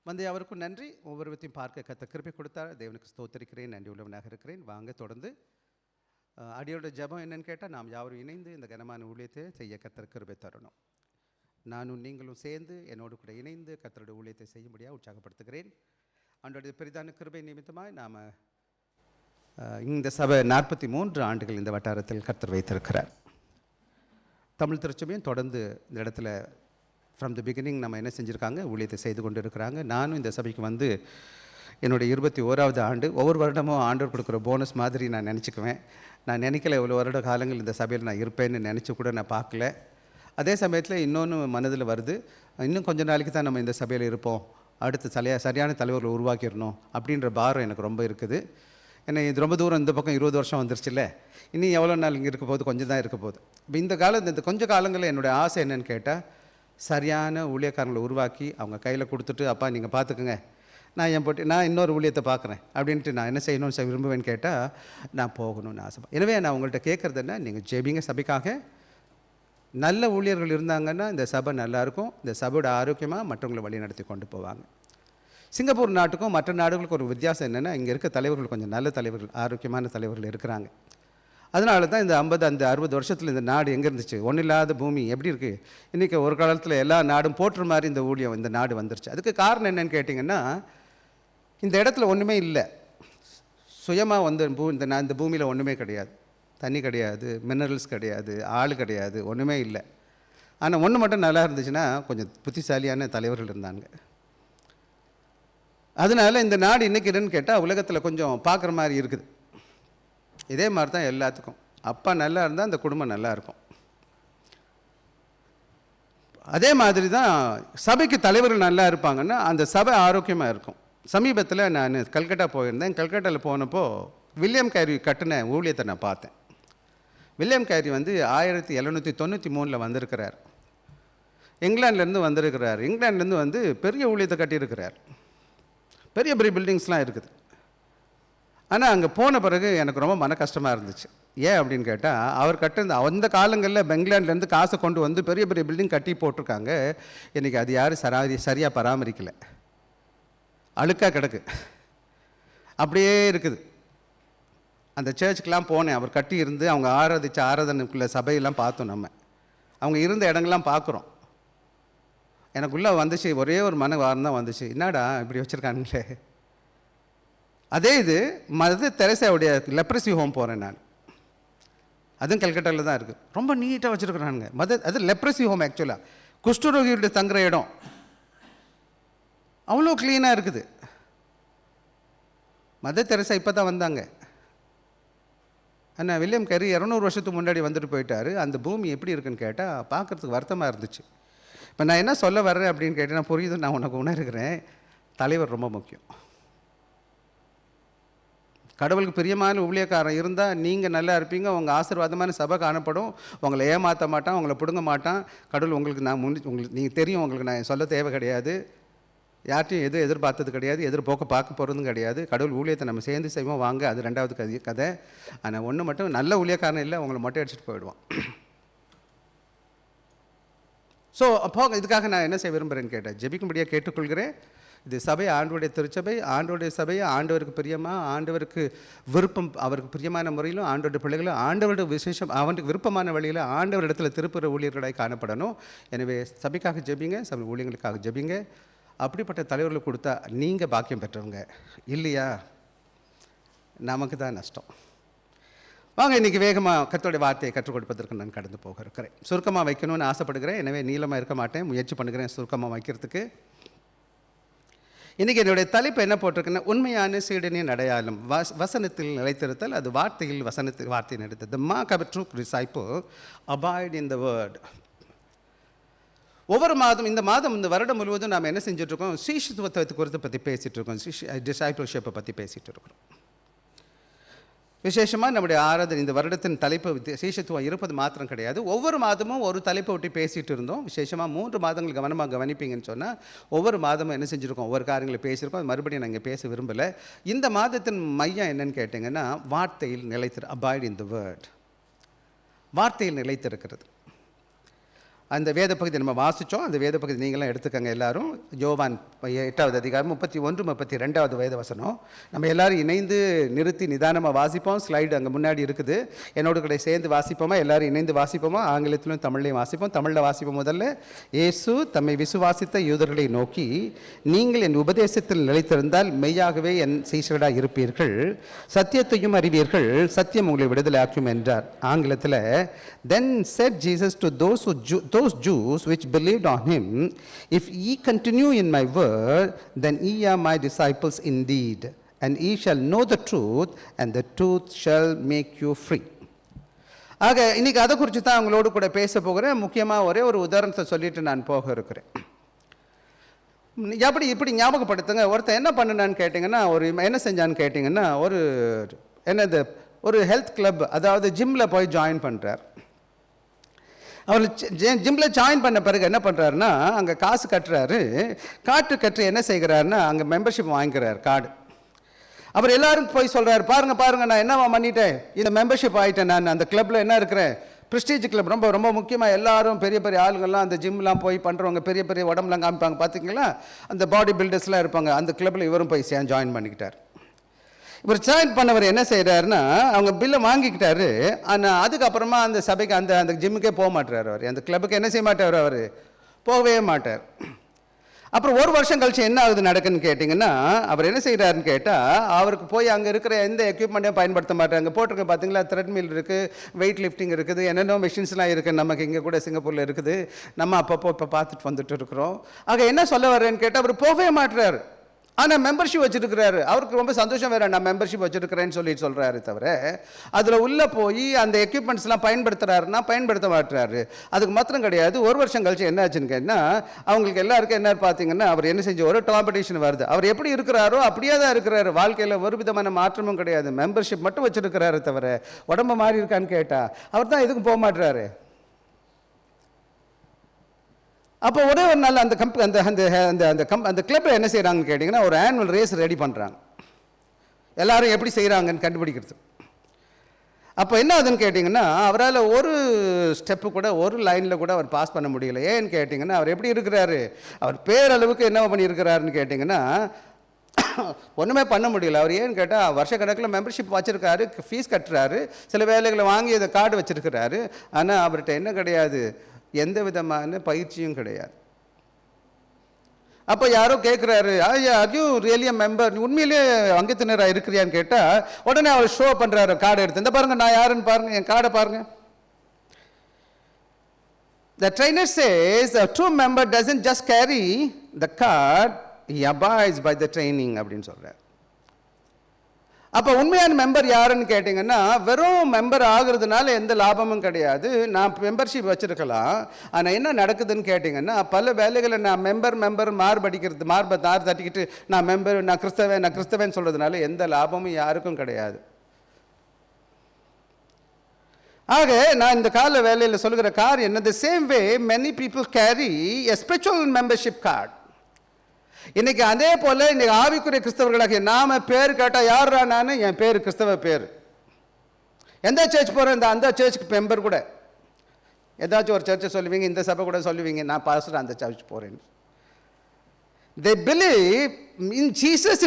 வந்து அவருக்கும் நன்றி. ஒவ்வொருவத்தையும் பார்க்க கத்த கிருபை கொடுத்தார். தேவனுக்கு ஸ்தோத்திரிக்கிறேன், நன்றி உள்ளவனாக இருக்கிறேன். வாங்க தொடர்ந்து அடியோட ஜெபம் என்னன்னு கேட்டால், நாம் யாவரும் இணைந்து இந்த கனமான ஊழியத்தை செய்ய கத்தர் கிருபை தரணும். நானும் நீங்களும் சேர்ந்து என்னோடு கூட இணைந்து கத்தருடைய ஊழியத்தை செய்யும்படியாக உற்சாகப்படுத்துகிறேன். அவனுடைய பெரிதான கிருபை நிமித்தமாக நாம் இந்த சபை 43 ஆண்டுகள் இந்த வட்டாரத்தில் கத்தர் வைத்திருக்கிறார். தமிழ் திருச்சபையும் தொடர்ந்து இந்த இடத்துல ஃப்ரம் தி பிகினிங் நம்ம என்ன செஞ்சுருக்காங்க, ஊழியத்தை செய்து கொண்டு இருக்கிறாங்க. நானும் இந்த சபைக்கு வந்து என்னுடைய 21வது ஆண்டு. ஒவ்வொரு வருடமும் ஆண்டவர் கொடுக்குற போனஸ் மாதிரி நான் நினச்சிக்குவேன். நான் நினைக்கல இவ்வளோ வருட காலங்கள் இந்த சபையில் நான் இருப்பேன்னு நினச்சி கூட நான் பார்க்கல. அதே சமயத்தில் இன்னொன்று மனதில் வருது, இன்னும் கொஞ்ச நாளைக்கு தான் நம்ம இந்த சபையில் இருப்போம், அடுத்து சரியான தலைவர்களை உருவாக்கிடணும் அப்படின்ற பாரம் எனக்கு ரொம்ப இருக்குது. ஏன்னா இது ரொம்ப தூரம், இந்த பக்கம் 20 வருஷம் வந்துருச்சுல்ல, இனி எவ்வளோ நாள் இங்கே இருக்க போகுது, கொஞ்சம் தான் இருக்க போகுது. இப்போ இந்த கொஞ்ச காலங்களில் என்னுடைய ஆசை என்னென்னு கேட்டால், சரியான ஊழியக்காரங்களை உருவாக்கி அவங்க கையில் கொடுத்துட்டு, அப்பா நீங்கள் பார்த்துக்குங்க, நான் இன்னொரு ஊழியத்தை பார்க்குறேன் அப்படின்ட்டு நான் என்ன செய்யணும்னு விரும்புவேன்னு கேட்டால், நான் போகணும்னு ஆசைப்பேன். எனவே நான் உங்கள்கிட்ட கேட்குறது என்ன, நீங்கள் ஜெபிங்க சபைக்காக. நல்ல ஊழியர்கள் இருந்தாங்கன்னா இந்த சபை நல்லாயிருக்கும். இந்த சபையோட ஆரோக்கியமாக மற்றவங்களை வழி நடத்தி கொண்டு போவாங்க. சிங்கப்பூர் நாட்டுக்கும் மற்ற நாடுகளுக்கும் ஒரு வித்தியாசம் என்னென்னா, இங்கே இருக்க தலைவர்கள் கொஞ்சம் நல்ல தலைவர்கள், ஆரோக்கியமான தலைவர்கள் இருக்கிறாங்க. அதனால தான் இந்த 50-60 வருஷத்தில் இந்த நாடு எங்கே இருந்துச்சு, ஒன்றும் இல்லாத பூமி எப்படி இருக்குது, இன்றைக்கி ஒரு காலத்தில் எல்லா நாடும் போட்டுற மாதிரி இந்த ஊழியம் இந்த நாடு வந்துருச்சு. அதுக்கு காரணம் என்னென்னு கேட்டிங்கன்னா, இந்த இடத்துல ஒன்றுமே இல்லை, சுயமாக வந்து இந்த பூமியில் ஒன்றுமே கிடையாது, தண்ணி கிடையாது, மினரல்ஸ் கிடையாது, ஆள் கிடையாது, ஒன்றுமே இல்லை. ஆனால் ஒன்று மட்டும் நல்லா இருந்துச்சுன்னா, கொஞ்சம் புத்திசாலியான தலைவர்கள் இருந்தாங்க. அதனால் இந்த நாடு இன்றைக்கி என்னன்னு கேட்டால், உலகத்தில் கொஞ்சம் பார்க்குற மாதிரி இருக்குது. இதே மாதிரி தான் எல்லாத்துக்கும், அப்பா நல்லா இருந்தால் அந்த குடும்பம் நல்லா இருக்கும். அதே மாதிரி தான் சபைக்கு தலைவர்கள் நல்லா இருப்பாங்கன்னா அந்த சபை ஆரோக்கியமாக இருக்கும். சமீபத்தில் நான் கல்கட்டா போயிருந்தேன். கல்கட்டாவில் போனப்போ வில்லியம் கேரி கட்டின ஊழியத்தை நான் பார்த்தேன். வில்லியம் கேரி வந்து 1793 வந்திருக்கிறார். இங்கிலாந்துலேருந்து வந்திருக்கிறார். இங்கிலாந்துலேருந்து வந்து பெரிய ஊழியத்தை கட்டியிருக்கிறார். பெரிய பெரிய பில்டிங்ஸ்லாம் இருக்குது. ஆனால் அங்கே போன பிறகு எனக்கு ரொம்ப மன கஷ்டமாக இருந்துச்சு. ஏன் அப்படின்னு கேட்டால், அவர் கட்டிருந்த அந்த காலங்களில் பெங்லாண்ட்லேருந்து காசை கொண்டு வந்து பெரிய பெரிய பில்டிங் கட்டி போட்டிருக்காங்க. இன்றைக்கி அது யாரும் சரியாக பராமரிக்கலை, அழுக்காக கிடக்கு, அப்படியே இருக்குது. அந்த சர்ச்சுக்கெலாம் போனேன், அவர் கட்டி இருந்து அவங்க ஆராதனைக்குள்ள சபையெல்லாம் பார்த்தோம். அவங்க இருந்த இடங்கள்லாம் பார்க்குறோம். எனக்குள்ளே வந்துச்சு ஒரே ஒரு மன வாரம் தான் வந்துச்சு, என்னடா இப்படி வச்சுருக்காங்களே. அதே இது மதர் தெரேசாவுடைய லெப்ரசி ஹோம் போகிறேன் நான், அதுவும் கல்கட்டாவில் தான் இருக்குது. ரொம்ப நீட்டாக வச்சுருக்குறானுங்க. அது லெப்ரசி ஹோம், ஆக்சுவலாக குஷ்டரோகியோட தங்குற இடம், அவ்வளோ க்ளீனாக இருக்குது. மதர் தெரேசா இப்போ தான் வந்தாங்க. ஆனால் வில்லியம் கேரி 200 வருஷத்துக்கு முன்னாடி வந்துட்டு போயிட்டார். அந்த பூமி எப்படி இருக்குன்னு கேட்டால் பார்க்குறதுக்கு வருத்தமாக இருந்துச்சு. இப்போ நான் என்ன சொல்ல வர்றேன் அப்படின்னு கேட்டேன், நான் புரியுது, நான் உனக்கு உணர்கிறேன். தலைவர் ரொம்ப முக்கியம். கடவுளுக்கு பிரியமான ஊழியக்காரன் இருந்தால் நீங்கள் நல்லா இருப்பீங்க, உங்கள் ஆசீர்வாதமான சபை காணப்படும், உங்களை ஏமாற்ற மாட்டான், உங்களை பிடுங்க மாட்டான். கடவுள் உங்களுக்கு உங்களுக்கு நீங்கள் தெரியும், உங்களுக்கு நான் சொல்ல தேவை கிடையாது. யார்ட்டையும் எதிர்பார்த்தது கிடையாது, எதிர்போக்க பார்க்க போகிறதும் கிடையாது. கடவுள் ஊழியத்தை நம்ம சேர்ந்து செய்வோம் வாங்க, அது 2வது கதை. ஆனால் ஒன்று மட்டும், நல்ல ஊழியக்காரன் இல்லை, உங்களை மட்டும் அடிச்சுட்டு போயிடுவான். ஸோ அப்போ இதுக்காக நான் என்ன செய்ய விரும்புகிறேன்னு கேட்டேன், ஜெபிக்கும்படியாக கேட்டுக்கொள்கிறேன். இது சபை ஆண்டவருடைய திருச்சபை, ஆண்டவருடைய சபையை ஆண்டவருக்கு பிரியமாக, ஆண்டவருக்கு விருப்பம், அவருக்கு பிரியமான முறையிலும் ஆண்டவருடைய பிள்ளைகளும் ஆண்டவருடைய விசேஷம், அவனுக்கு விருப்பமான வழியில் ஆண்டவர் இடத்துல திருப்புற ஊழியர்களாக காணப்படணும். எனவே சபைக்காக ஜெபிங்க, சபை ஊழியர்களுக்காக ஜெபிங்க. அப்படிப்பட்ட தலைவர்களுக்கு கொடுத்தா நீங்கள் பாக்கியம் பெற்றவங்க, இல்லையா நமக்கு தான் நஷ்டம். வாங்க இன்றைக்கி வேகமாக கர்த்தருடைய வார்த்தையை கற்றுக் கொடுப்பதற்கு நான் கடந்து போக இருக்கிறேன். சுருக்கமாக வைக்கணும்னு ஆசைப்படுகிறேன். எனவே நீளமாக இருக்க மாட்டேன், முயற்சி பண்ணுகிறேன் சுருக்கமாக வைக்கிறதுக்கு. இன்றைக்கி என்னுடைய தலைப்பு என்ன போட்டிருக்குன்னா, உண்மையான சீடனின் அடையாளம், வசனத்தில் நிலைத்திருத்தல், அது வார்த்தை நிறுத்தல். The mark of a true disciple abide in the word. ஒவ்வொரு மாதம், இந்த வருடம் முழுவதும் நாம் என்ன செஞ்சுட்ருக்கோம், சீஷத்துவத்தை குறித்து பற்றி பேசிகிட்டு இருக்கோம், டிசைபிள்ஷிப்பை பற்றி பேசிகிட்டு இருக்கிறோம். விசேஷமாக நம்முடைய ஆராதனை இந்த வருடத்தின் தலைப்பு சீஷத்துவம் இருப்பது மாத்திரம் கிடையாது. ஒவ்வொரு மாதமும் ஒரு தலைப்பை ஒட்டி பேசிகிட்டு இருந்தோம். விசேஷமாக 3 மாதங்கள் கவனமாக கவனிப்பீங்கன்னு சொன்னால், ஒவ்வொரு மாதமும் என்ன செஞ்சுருக்கோம், ஒவ்வொரு காரியங்களை பேசியிருக்கோம். அது மறுபடியும் நான் இங்கே பேச விரும்பலை. இந்த மாதத்தின் மையம் என்னன்னு கேட்டிங்கன்னா, வார்த்தையில் அபாய்ட் இன் த வேர்ட், வார்த்தையில் நிலைத்திருக்கிறது. அந்த வேத பகுதி நம்ம வாசித்தோம். அந்த வேத பகுதி நீங்களாம் எடுத்துக்கங்க எல்லாரும். யோவான் 8வது அதிகாரம் 31, 32வது வேத வசனம். நம்ம எல்லாரும் இணைந்து நிறுத்தி நிதானமாக வாசிப்போம். ஸ்லைடு அங்கே முன்னாடி இருக்குது. என்னோட கூட சேர்ந்து வாசிப்போமா? எல்லாரும் இணைந்து வாசிப்போமா? ஆங்கிலத்திலும் தமிழ்லையும் வாசிப்போம். தமிழில் வாசிப்போம். முதல்ல, இயேசு தம்மை விசுவாசித்த யூதர்களை நோக்கி, நீங்கள் என் உபதேசத்தில் நிலைத்திருந்தால் மெய்யாகவே என் சீஷர்களாக இருப்பீர்கள், சத்தியத்தையும் அறிவீர்கள், சத்தியம் உங்களை விடுதலையாக்கும் என்றார். ஆங்கிலத்தில், then said Jesus to those Jews which believed on him, if ye continue in my word, then ye are my disciples indeed, and ye shall know the truth, and the truth shall make you free. ஆக இன்னைக்கு அதை குறித்து தான் அவங்களோடு கூட பேச போகிறேன். முக்கியமாக ஒரே ஒரு உதாரணத்தை சொல்லிட்டு நான் போக இருக்கிறேன். இப்படி ஞாபகப்படுத்துங்க. ஒருத்தர் என்ன பண்ணுனான்னு கேட்டிங்கன்னா, என்ன செஞ்சான்னு கேட்டிங்கன்னா, ஒரு ஹெல்த் கிளப், அதாவது ஜிம்மில் போய் ஜாயின் பண்ணுறார். அவர் ஜிம்மில் ஜாயின் பண்ண பிறகு என்ன பண்ணுறாருன்னா, அங்கே காசு கட்டுறாரு. கட்டு என்ன செய்கிறாருன்னா, அங்கே மெம்பர்ஷிப் வாங்கிக்கிறார் கார்டு. அவர் எல்லாரும் போய் சொல்கிறார், பாருங்கள் நான் என்னவா பண்ணிட்டேன், இந்த மெம்பர்ஷிப் ஆகிட்டேன், நான் அந்த கிளப்பில் என்ன இருக்கிறேன், ப்ரெஸ்டீஜ் கிளப், ரொம்ப ரொம்ப முக்கியமாக எல்லாரும் பெரிய பெரிய ஆளுங்கள்லாம் அந்த ஜிம்லாம் போய் பண்ணுறவங்க, பெரிய பெரிய உடம்புலாம் காமிப்பாங்க பார்த்தீங்களா, அந்த பாடி பில்டர்ஸ்லாம் இருப்பாங்க, அந்த கிளப்பில் இவரும் போய் ஜாயின் பண்ணிக்கிட்டார். இவர் ஜாயின் பண்ணவர் என்ன செய்கிறாருன்னா, அவங்க பில்லை வாங்கிக்கிட்டாரு. ஆனால் அதுக்கப்புறமா அந்த சபைக்கு அந்த ஜிம்முக்கே போக மாட்டார். அவர் அந்த கிளப்புக்கு என்ன செய்ய மாட்டார், அவர் போகவே மாட்டார். அப்புறம் ஒரு வருஷம் கழிச்சு என்ன ஆகுது நடக்குன்னு கேட்டிங்கன்னா, அவர் என்ன செய்கிறாருன்னு கேட்டால், அவருக்கு போய் அங்கே இருக்கிற எந்த எக்யூப்மெண்ட்டையும் பயன்படுத்த மாட்டார். அங்கே போட்டிருக்க பார்த்தீங்களா, த்ரெட்மில் இருக்குது, வெயிட் லிஃப்டிங் இருக்குது, என்னென்ன மிஷின்ஸ்லாம் இருக்குது, நமக்கு இங்கே கூட சிங்கப்பூரில் இருக்குது, நம்ம அப்பப்போ இப்போ பார்த்துட்டு வந்துட்டு இருக்கிறோம். ஆக என்ன சொல்ல வர்றேன்னு கேட்டால், அவர் போகவே மாட்டுறாரு. ஆனால் மெம்பர்ஷிப் வச்சுருக்கிறாரு. அவருக்கு ரொம்ப சந்தோஷம் வேறு, நான் மெம்பர்ஷிப் வச்சுருக்கிறேன்னு சொல்கிறாரு தவிர, அதில் உள்ளே போய் அந்த எக்யூப்மெண்ட்ஸ்லாம் பயன்படுத்துகிறாருன்னா பயன்படுத்த மாட்டுறாரு. அதுக்கு மாத்திரம் கிடையாது. ஒரு வருஷம் கழிச்சு என்ன ஆச்சுன்னு கேட்டால், அவங்களுக்கு எல்லாருக்கும் என்ன பார்த்தீங்கன்னா, அவர் என்ன செஞ்சு ஒரு காம்படிஷன் வருது. அவர் எப்படி இருக்கிறாரோ அப்படியே தான் இருக்கிறாரு. வாழ்க்கையில் ஒரு விதமான மாற்றமும் கிடையாது. மெம்பர்ஷிப் மட்டும் வச்சுருக்கிறாரு தவிர உடம்பு மாறி இருக்கான்னு கேட்டால் அவர் தான் எதுக்கும் போக மாட்டுறாரு. அப்போ ஒரே ஒரு நாள் அந்த கிளப்பில் என்ன செய்கிறாங்கன்னு கேட்டிங்கன்னா, ஒரு ஆனுவல் ரேஸ் ரெடி பண்ணுறாங்க. எல்லாரும் எப்படி செய்கிறாங்கன்னு கண்டுபிடிக்கிறது. அப்போ என்ன ஆகுதுன்னு கேட்டிங்கன்னா, அவரால் ஒரு ஸ்டெப்பு கூட, ஒரு லைனில் கூட அவர் பாஸ் பண்ண முடியல. ஏன்னு கேட்டிங்கன்னா, அவர் எப்படி இருக்கிறாரு, அவர் பேரளவுக்கு என்ன பண்ணியிருக்கிறாருன்னு கேட்டிங்கன்னா, ஒன்றுமே பண்ண முடியல. அவர் ஏன்னு கேட்டால், வருஷ கணக்கில் மெம்பர்ஷிப் வச்சுருக்காரு, ஃபீஸ் கட்டுறாரு, சில வேலைகளை வாங்கி அதை கார்டு வச்சுருக்கிறாரு. ஆனால் அவர்கிட்ட என்ன கிடையாது, எந்த விதமான பயிற்சியும் கிடையாது. அப்போ யாரோ கேட்குறாரு, அதுவும் ரியலி மெம்பர், நீ உண்மையிலே அங்கத்தினராக இருக்கிறியான்னு கேட்டால், உடனே அவர் ஷோ பண்ணுறாரு கார்டு எடுத்து, இந்த பாருங்கள் நான் யாருன்னு பாருங்கள், என் கார்டை பாருங்கள். The trainer says a true member doesn't just carry the card, he abides by the training அப்படின்னு சொல்கிறார். அப்போ உண்மையான மெம்பர் யாருன்னு கேட்டிங்கன்னா, வெறும் மெம்பர் ஆகுறதுனால எந்த லாபமும் கிடையாது. நான் மெம்பர்ஷிப் வச்சுருக்கலாம், ஆனால் என்ன நடக்குதுன்னு கேட்டிங்கன்னா, பல வேலைகளை நான் மெம்பர் மார்படிக்கிறது, தார் தட்டிக்கிட்டு நான் மெம்பர், நான் கிறிஸ்தவன் சொல்கிறதுனால எந்த லாபமும் யாருக்கும் கிடையாது. ஆக நான் இந்த கால வேலையில் சொல்லுகிற கார் என்ன, the same way many people carry a spiritual membership card. இன்னைக்கு அதே போல் இன்னைக்கு ஆவிக்குரிய கிறிஸ்தவர்களாக நாம பேர் கேட்டால் யாரா, நான் என் பேர் கிறிஸ்தவ பேர், எந்த சர்ச் போகிறேன், அந்த சர்ச்சுக்கு மெம்பர் கூட, ஏதாச்சும் ஒரு சர்ச்சை சொல்லுவீங்க, இந்த சபை கூட சொல்லுவீங்க, நான் பாஸ்டர் அந்த சர்ச் போகிறேன். They believe in Jesus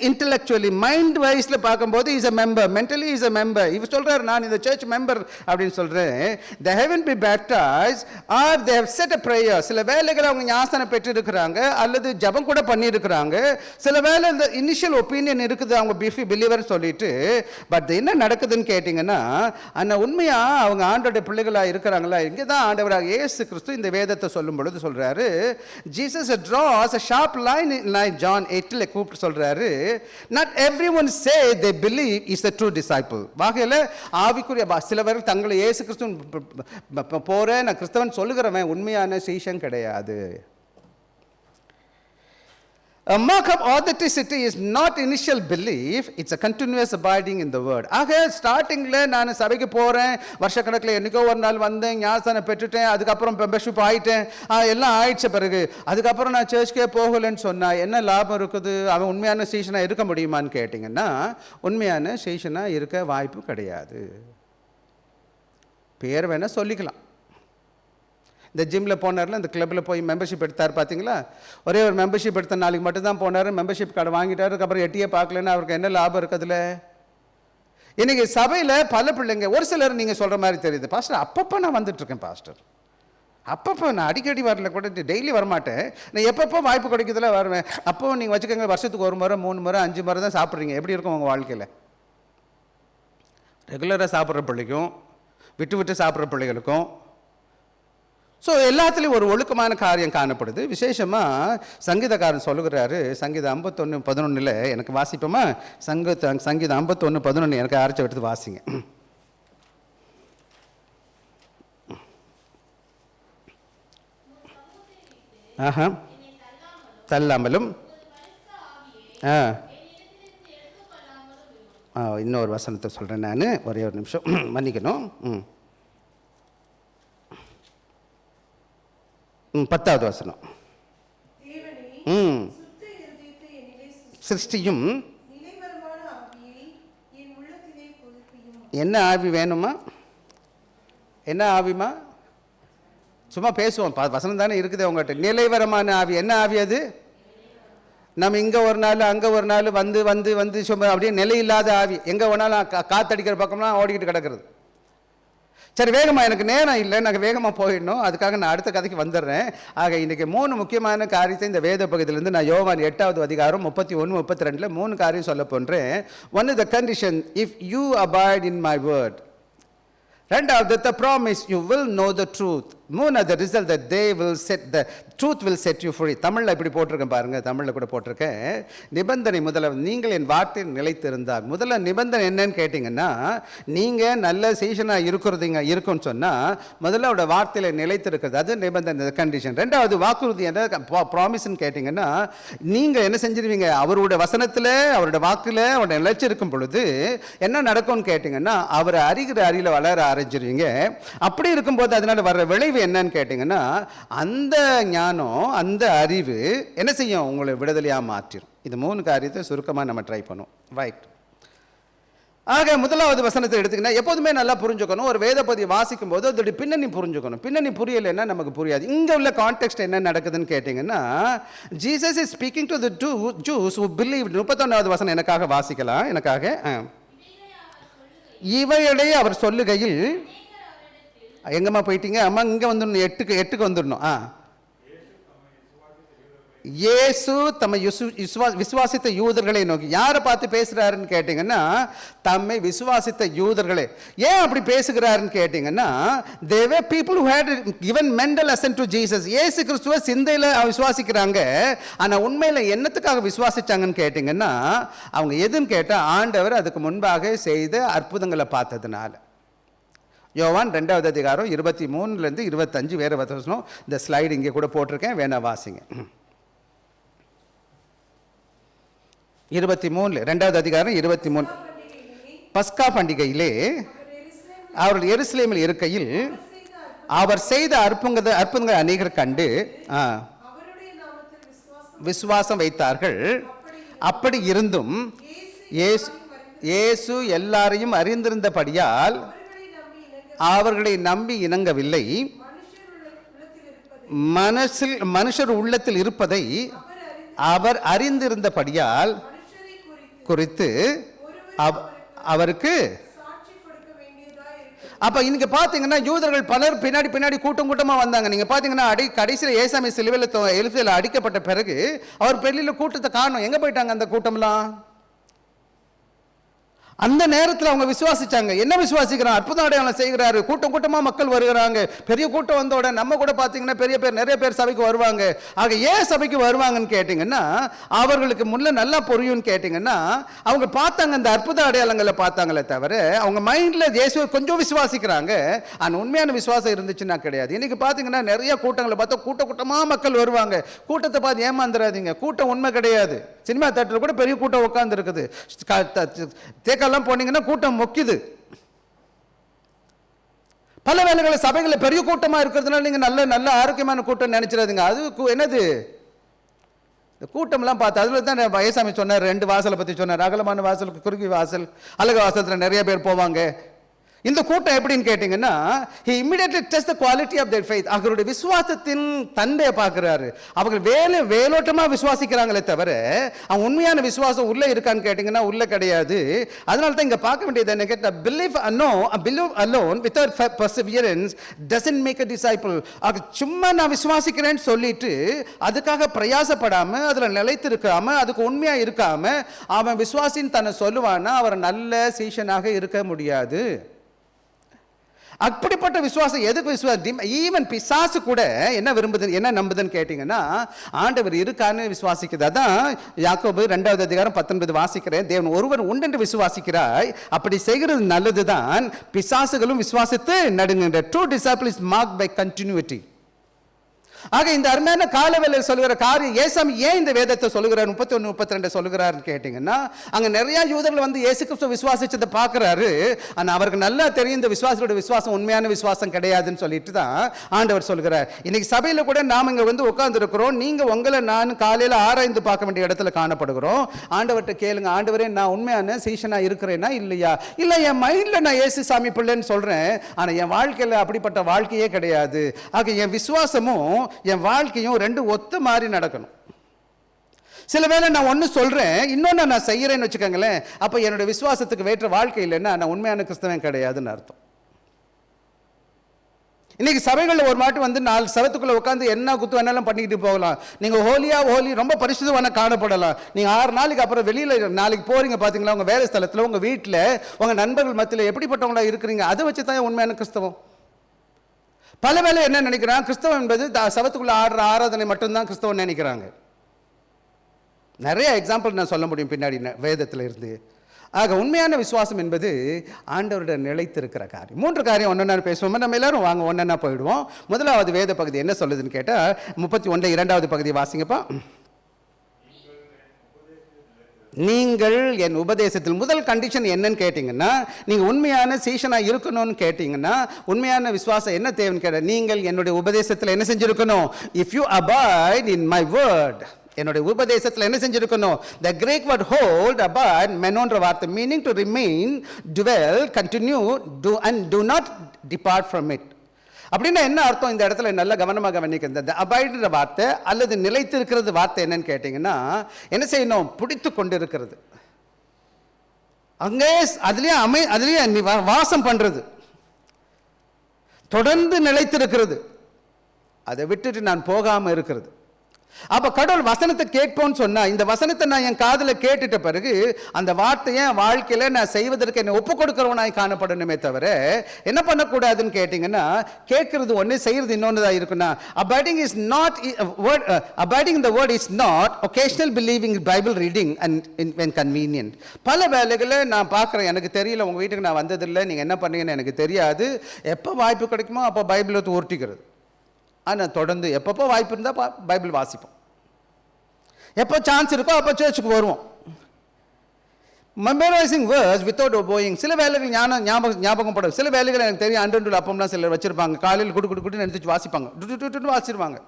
intellectually, mind wise பார்க்கும்போது is a member, mentally is a member. இவர் சொல்றாரு, நான் இந்த சர்ச் மெம்பர் அப்படின்னு சொல்றேன். They haven't been baptized or they have said a prayer. சில வேளைகள் அவங்க ஞானஸ்நானம் பெற்று இருக்கிறாங்க, அல்லது ஜெபம் கூட பண்ணி இருக்கிறாங்க. சில வேளை இந்த இனிஷியல் ஒப்பீனியன் இருக்குது, அவங்க பிலீவர் சொல்லிட்டு. பட் என்ன நடக்குதுன்னு கேட்டிங்கன்னா, ஆனால் உண்மையா அவங்க ஆண்டோட பிள்ளைகளாக இருக்கிறாங்களா? இங்கே தான் ஆண்டவராக இயேசு கிறிஸ்து இந்த வேதத்தை சொல்லும் பொழுது சொல்றாரு, Jesus draws a sharp line like John 8ல கூப்பிட்டு சொல்றாரு, not everyone say they believe is a true disciple. வாகையில ஆவிக்குரிய சிலவர் தங்களை இயேசு கிறிஸ்து போறேன் நான் கிறிஸ்தவன் சொல்லுகிறவன் உண்மையான சீஷன் கிடையாது. A mark of authenticity is not initial belief, it's a continuous abiding in the word. ஆக ஸ்டார்டிங்கில் நான் சபைக்கு போகிறேன், வருஷக்கணக்கில் என்றைக்கோ ஒரு நாள் வந்தேன், ஞானஸ்நானம் பெற்றுட்டேன், அதுக்கப்புறம் மெம்பர்ஷிப் ஆகிட்டேன், எல்லாம் ஆயிடுச்ச பிறகு அதுக்கப்புறம் நான் சர்ச்சுக்கே போகலைன்னு சொன்னால் என்ன லாபம் இருக்குது? அவன் உண்மையான சீஷனாக இருக்க முடியுமான்னு கேட்டிங்கன்னா, உண்மையான சீஷனாக இருக்க வாய்ப்பு கிடையாது. பேர் வேணால் சொல்லிக்கலாம். இந்த ஜிம்மில் போனார்ல, இந்த கிளப்பில் போய் மெம்பர்ஷிப் எடுத்தார் பார்த்தீங்களா? ஒரே ஒரு மெம்பர்ஷிப் எடுத்த நாளைக்கு மட்டும்தான் போனார், மெம்பர்ஷிப் கார்டு வாங்கிட்டார், அப்புறம் எட்டியே பார்க்கலன்னா அவருக்கு என்ன லாபம் இருக்குதுல? இன்றைக்கி சபையில் பல பிள்ளைங்க, ஒரு சிலர் நீங்கள் சொல்கிற மாதிரி தெரியுது, பாஸ்டர் அப்பப்போ நான் வந்துட்டுருக்கேன் பாஸ்டர், அப்பப்போ நான் அடிக்கடி வரல, கூட டெய்லி வரமாட்டேன், நான் எப்பப்போ வாய்ப்பு கிடைக்கிறதுல வருவேன். அப்போது நீங்கள் வச்சுக்கோங்க, வருஷத்துக்கு 1 முறை 3 முறை 5 முறை தான் சாப்பிட்றீங்க. எப்படி இருக்கும் உங்கள் வாழ்க்கையில்? ரெகுலராக சாப்பிட்ற பிள்ளைக்கும் விட்டு விட்டு சாப்பிட்ற பிள்ளைகளுக்கும் ஸோ எல்லாத்துலேயும் ஒரு ஒழுக்கமான காரியம் காணப்படுது. விசேஷமாக சங்கீதக்காரன் சொல்லுகிறாரு, சங்கீதம் 51:11 எனக்கு வாசிப்போமா? சங்கீதம் 51:11 எனக்கு அரைச்சி எடுத்து வாசிங்க. ஆஹா, தள்ளாமலும் இன்னொரு வசனத்தை சொல்கிறேன் நான், ஒரே ஒரு நிமிஷம் மன்னிக்கணும். 10வது வசனம். சிருஷ்டியும் என்ன ஆவி வேணுமா? என்ன ஆவிமா? சும்மா பேசுவோம், வசனம் தானே இருக்குது உங்கள்கிட்ட. நிலைவரமான ஆவி. என்ன ஆவி அது? நம்ம இங்கே ஒரு நாள் அங்கே ஒரு நாள் வந்து வந்து வந்து சும்மா அப்படியே நிலையில்லாத ஆவி. எங்கே வேணாலும் காற்றடிக்கிற பக்கம்லாம் ஓடிக்கிட்டு கிடக்கிறது. சரி, வேகமாக எனக்கு நேரம் இல்லை, நாங்கள் வேகமாக போயிடணும், அதுக்காக நான் அடுத்த கதைக்கு வந்துடுறேன். ஆக இன்றைக்கி 3 முக்கியமான காரியத்தை இந்த வேத பகுதியிலேருந்து நான் யோவான் 8வது அதிகாரம் 31, 32 3 காரியம் சொல்ல போன்றேன். One the condition, if you abide in my word. ரெண்டாவது, the promise you will know the truth. மூணாவது, the result that they will set, the truth will set you free. தமிழில் இப்படி போட்டிருக்கேன் பாருங்கள், தமிழில் கூட போட்டிருக்கேன். நிபந்தனை முதல்ல, நீங்கள் என் வார்த்தையில் நிலைத்திருந்தால். முதல்ல நிபந்தனை என்னன்னு கேட்டிங்கன்னா, நீங்கள் நல்ல சீசனாக இருக்குன்னு சொன்னால் முதல்ல அவரோட வார்த்தையில் நிலைத்திருக்கிறது, அது நிபந்தனை, கண்டிஷன். ரெண்டாவது, வாக்குறுதி என்ன ப்ராமிஸ்ன்னு கேட்டிங்கன்னா, நீங்கள் என்ன செஞ்சிருவீங்க? அவரோட வசனத்தில் அவரோட வாக்கில் அவரோட நிலைச்சிருக்கும் பொழுது என்ன நடக்கும்னு கேட்டிங்கன்னா, அவரை அறிகிற அறிவில் வளர ஆரம்பிச்சிருவீங்க. அப்படி இருக்கும்போது அதனால் வர்ற விளைவு என்னன்னு கேட்டிங்கன்னா, அந்த ஞானம், அந்த அறிவு என்ன செய்யும்? உங்களை விடுதலையாக மாற்றிடும். இது 3 காரியத்தை சுருக்கமாக நம்ம ட்ரை பண்ணுவோம். ரைட். ஆக முதலாவது வசனத்தை எடுத்துக்கினா எப்போதுமே நல்லா புரிஞ்சுக்கணும். ஒரு வேத பகுதியை வாசிக்கும் போது அதோடைய பின்னணி புரிஞ்சுக்கணும். பின்னணி புரியலைன்னா நமக்கு புரியாது. இங்கே உள்ள கான்டெக்ஸ்ட் என்ன நடக்குதுன்னு கேட்டிங்கன்னா, Jesus is speaking to the Jews who believed. 31வது வசனம் எனக்காக வாசிக்கலாம். எனக்காக. இவைகளை அவர் சொல்லுகையில், எங்கம்மா போயிட்டீங்க? அம்மா இங்கே வந்துடணும், 8க்கு வந்துடணும். இயேசு தம்மை விசுவாசித்த யூதர்களை நோக்கி. யாரை பார்த்து பேசுகிறாருன்னு கேட்டிங்கன்னா, தம்மை விசுவாசித்த யூதர்களே. ஏன் அப்படி பேசுகிறாருன்னு கேட்டிங்கன்னா, they were people who had given mental assent to Jesus. இயேசு கிறிஸ்துவ சிந்தையில் விசுவாசிக்கிறாங்க. ஆனால் உண்மையில் என்னத்துக்காக விசுவாசிச்சாங்கன்னு கேட்டிங்கன்னா, அவங்க எதுன்னு கேட்டால், ஆண்டவர் அதுக்கு முன்பாக செய்த அற்புதங்களை பார்த்ததுனால. யோவான் 2வது அதிகாரம் 23 25 வேறு வசனம். இந்த ஸ்லைடு இங்கே கூட போட்டிருக்கேன், வேணா வாசிங்க. 23 2வது அதிகாரம் 23. பஸ்கா பண்டிகையிலே அவர்கள் எருசலேமில் இருக்கையில் அவர் செய்த அற்புதங்கள் அநேகர் கண்டு விசுவாசம் வைத்தார்கள். அப்படி இருந்தும் இயேசு எல்லாரையும் அறிந்திருந்தபடியால் அவர்களை நம்பி இணங்கவில்லை. மனுஷர் உள்ளத்தில் இருப்பதை அவர் அறிந்திருந்தபடியால் குறித்து அவருக்கு. அப்ப இன்னைக்கு பாத்தீங்கன்னா யூதர்கள் பலர் பின்னாடி கூட்டமா வந்தாங்க. நீங்க பாத்தீங்கன்னா கடைசியில் ஏசாமி சிலுவையில் அடிக்கப்பட்ட பிறகு அவர் பெரிய கூட்டத்தை காணும். எங்க போயிட்டாங்க அந்த கூட்டம்லாம்? அந்த நேரத்தில் அவங்க விசுவாசிச்சாங்க. என்ன விசுவாசிக்கிறாங்க? அற்புதம் அடையாளம் செய்கிறாரு, கூட்டமாக மக்கள் வருகிறாங்க. பெரிய கூட்டம் வந்தோட நம்ம கூட பார்த்தீங்கன்னா நிறைய பேர் சபைக்கு வருவாங்க. ஆக ஏன் சபைக்கு வருவாங்கன்னு கேட்டிங்கன்னா, அவர்களுக்கு முன்ன நல்லா புரியும்னு கேட்டிங்கன்னா, அவங்க பார்த்தாங்க, அந்த அற்புத அடையாளங்களை பார்த்தாங்களே தவிர அவங்க மைண்டில் இயேசுவை கொஞ்சம் விசுவாசிக்கிறாங்க. ஆனால் உண்மையான விசுவாசம் இருந்துச்சுன்னா கிடையாது. இன்னைக்கு பார்த்தீங்கன்னா நிறைய கூட்டங்களை பார்த்தா கூட்டமாக மக்கள் வருவாங்க. கூட்டத்தை பார்த்து ஏமாந்துடாதீங்க, கூட்டம் உண்மை கிடையாது. சினிமா தேட்டரில் கூட பெரிய கூட்டம் உட்கார்ந்து இருக்குது. தேக்கெல்லாம் போனீங்கன்னா கூட்டம் மொக்கிது. பல வேளைகளில் சபைகளில் பெரிய கூட்டமாக இருக்கிறதுனால நீங்கள் நல்ல ஆரோக்கியமான கூட்டம் நினைச்சிடாதீங்க. அது என்னது? இந்த கூட்டம்லாம் பார்த்து அதில் தான் வயசாமி சொன்னார், 2 வாசலை பற்றி சொன்னார். அகலமான வாசலுக்கு குறுகி வாசல், அழகு வாசலத்தில் நிறைய பேர் போவாங்க. இந்த கூட்டம் எப்படின்னு கேட்டீங்கன்னா, he immediately tests the quality of their faith. அவர்களுடைய விசுவாசத்தின் தன்மையை பார்க்கிறாரு. அவர்கள் வேலோட்டமா விசுவாசிக்கிறாங்களே தவிர அவன் உண்மையான விசுவாசம் உள்ள இருக்கான்னு கேட்டீங்கன்னா உள்ள கிடையாது. அதனால தான் இங்க பார்க்க வேண்டியது என்ன கேட்டா, believe alone without perseverance doesn't make a disciple. சும்மா நான் விசுவாசிக்கிறேன்னு சொல்லிட்டு அதுக்காக பிரயாசப்படாம அதுல நிலைத்து இருக்காம அதுக்கு உண்மையா இருக்காம அவன் விசுவாசின்னு தன்னை சொல்லுவான்னா அவர் நல்ல சீஷனாக இருக்க முடியாது. அப்படிப்பட்ட விசுவாசம் எதுக்கு விசுவாசம்? ஈவன் பிசாசு கூட என்ன விரும்புது, என்ன நம்புதுன்னு கேட்டீங்கன்னா, ஆண்டவர் இருக்கான்னு விசுவாசிக்குது. அதான் யாக்கோபு 2வது அதிகாரம் 19 வாசிக்கிறேன். தேவன் ஒருவர் உண்டென்று விசுவாசிக்கிறாய், அப்படி செய்கிறது நல்லதுதான், பிசாசுகளும் விசுவாசித்து நடுங்குகின்ற. True disciple is marked by continuity. ஆக இந்த அருமையான காலவேளையில் சொல்லுகிற காரியம் ஏசாமி ஏன் இந்த வேதத்தை சொல்லுகிறார் 31-32 சொல்லுகிறாருன்னு கேட்டீங்கன்னா, அங்க நிறைய யூதர்கள் வந்து இயேசு கிறிஸ்துவ விசுவாசிச்சதை பார்க்கிறாரு. ஆனா அவருக்கு நல்லா தெரியும் இந்த விசுவாசத்தோட விசுவாசம் உண்மையான விசுவாசம் கிடையாதுன்னு சொல்லிட்டு தான் ஆண்டவர் சொல்கிறார். இன்னைக்கு சபையில கூட நாம இங்க வந்து உட்கார்ந்து இருக்கிறோம். நீங்க உங்களை நான் காலையில ஆராய்ந்து பார்க்க வேண்டிய இடத்துல காணப்படுகிறோம். ஆண்டவர்கிட்ட கேளுங்க, ஆண்டவரே நான் உண்மையான சீஷனா இருக்கிறேனா இல்லையா? இல்ல என் மைண்ட்ல நான் இயேசு சாமி பிள்ளைன்னு சொல்றேன், ஆனா என் வாழ்க்கையில அப்படிப்பட்ட வாழ்க்கையே கிடையாது. ஆக என் விசுவாசமும் என் வாழ்க்கையும் ரெண்டு ஒத்த மாதிரி நடக்கணும். சில வேளை நான் ஒன்று சொல்றேன், இன்னொன்று நான் செய்யறேன்னு வச்சுக்கோங்களேன், அப்போ என்னோட விசுவாசத்துக்கு வேற்ற வாழ்க்கை இல்லைன்னா நான் உண்மையான கிறிஸ்தவன் கிடையாதுன்னு அர்த்தம். இன்னைக்கு சபைகளில் ஒரு மாட்டு வந்து 4 சவத்துக்குள்ள உட்காந்து என்ன குத்து வேணாலும் பண்ணிக்கிட்டு போகலாம். நீங்க ஹோலி ரொம்ப பரிசுத்தமான காணப்படலாம். நீங்க 6 நாளைக்கு அப்புறம் வெளியில நாளைக்கு போறீங்க பாத்தீங்களா, உங்க வேலை ஸ்தலத்தில், உங்க வீட்டில், உங்க நண்பர்கள் மத்தியில் எப்படிப்பட்டவங்களா இருக்கிறீங்க, அதை வச்சு தான் உண்மையான கிறிஸ்தவம். பல வேளை என்ன நினைக்கிறான், கிறிஸ்தவம் என்பது சவத்துக்குள்ள ஆடுற ஆராதனை மட்டும்தான் கிறிஸ்தவம் நினைக்கிறாங்க. நிறைய எக்ஸாம்பிள் நான் சொல்ல முடியும் பின்னாடி வேதத்தில் இருந்து. ஆக உண்மையான விசுவாசம் என்பது ஆண்டவருடைய நிலைத்திருக்கிற காரியம். 3 காரியம் ஒன்னொன்னா பேசுவோம். நம்ம எல்லாரும் வாங்க ஒன்னொன்னா போயிடுவோம். முதலாவது வேத பகுதி என்ன சொல்லுதுன்னு கேட்டா 31 2வது பகுதி வாசிங்கப்பா. நீங்கள் என் உபதேசத்தில், முதல் கண்டிஷன் என்னன்னு கேட்டீங்கன்னா, நீங்க உண்மையான சீஷனா இருக்கணும்னு கேட்டீங்கன்னா, உண்மையான விசுவாசம் என்ன தேவைன்னு கேட்ட, நீங்கள் என்னுடைய உபதேசத்தில் என்ன செஞ்சிருக்கணும்? If you abide in my word, என்னுடைய உபதேசத்தில் என்ன செஞ்சிருக்கணும்? the greek word hold, abide, மெனோன்ற வார்த்தை, meaning to remain, dwell, continue, do and do not depart from it. அப்படின்னா என்ன அர்த்தம்? இந்த இடத்துல நல்ல கவனமாக கவனிக்கிறது. இந்த அபாய்டுற வார்த்தை அல்லது நிலைத்து இருக்கிறது வார்த்தை என்னன்னு கேட்டீங்கன்னா, என்ன செய்யணும்? பிடித்து கொண்டு இருக்கிறது, அங்கே அதுலயே வாசம் பண்றது, தொடர்ந்து நிலைத்து இருக்கிறது, அதை விட்டுட்டு நான் போகாம இருக்கிறது. அப்ப கடவுள் வசனத்தை கேட்போன்னு சொன்னா, இந்த வசனத்தை நான் என் காதுல கேட்டுட்ட பிறகு அந்த வார்த்தையை வாழ்க்கையில நான் செய்வதற்கு என்ன ஒப்பு கொடுக்கிறவனாய் காணப்படணுமே தவிர என்ன பண்ணக்கூடாதுன்னு கேட்டீங்கன்னா, கேட்கறது ஒன்று, செய்யறது இன்னொன்னுதான் இருக்குன்னா. abiding is not word, abiding in the word is not occasional believing, bible reading and when convenient. பல வேலைகளை நான் பார்க்குறேன், எனக்கு தெரியல, உங்க வீட்டுக்கு நான் வந்ததில்லை, நீங்க என்ன பண்ணீங்கன்னு எனக்கு தெரியாது, எப்போ வாய்ப்பு கிடைக்குமோ அப்போ பைபிளை உருட்டிக்கிறது. ஆனால் தொடர்ந்து எப்பப்போ வாய்ப்பு இருந்தால் பைபிள் வாசிப்போம், எப்போ சான்ஸ் இருக்கோ அப்போ சர்ச்சுக்கு வருவோம். Memorising words without obeying. சில வேலைகள் ஞாபகம் படும், சில வேலைகள் எனக்கு தெரியும், அண்டர்டுல அப்பம்லாம் சிலர் வச்சிருப்பாங்க, காலையில் குட்டு எடுத்து வாசிப்பாங்க, டுட்டு வாசிடுவாங்க.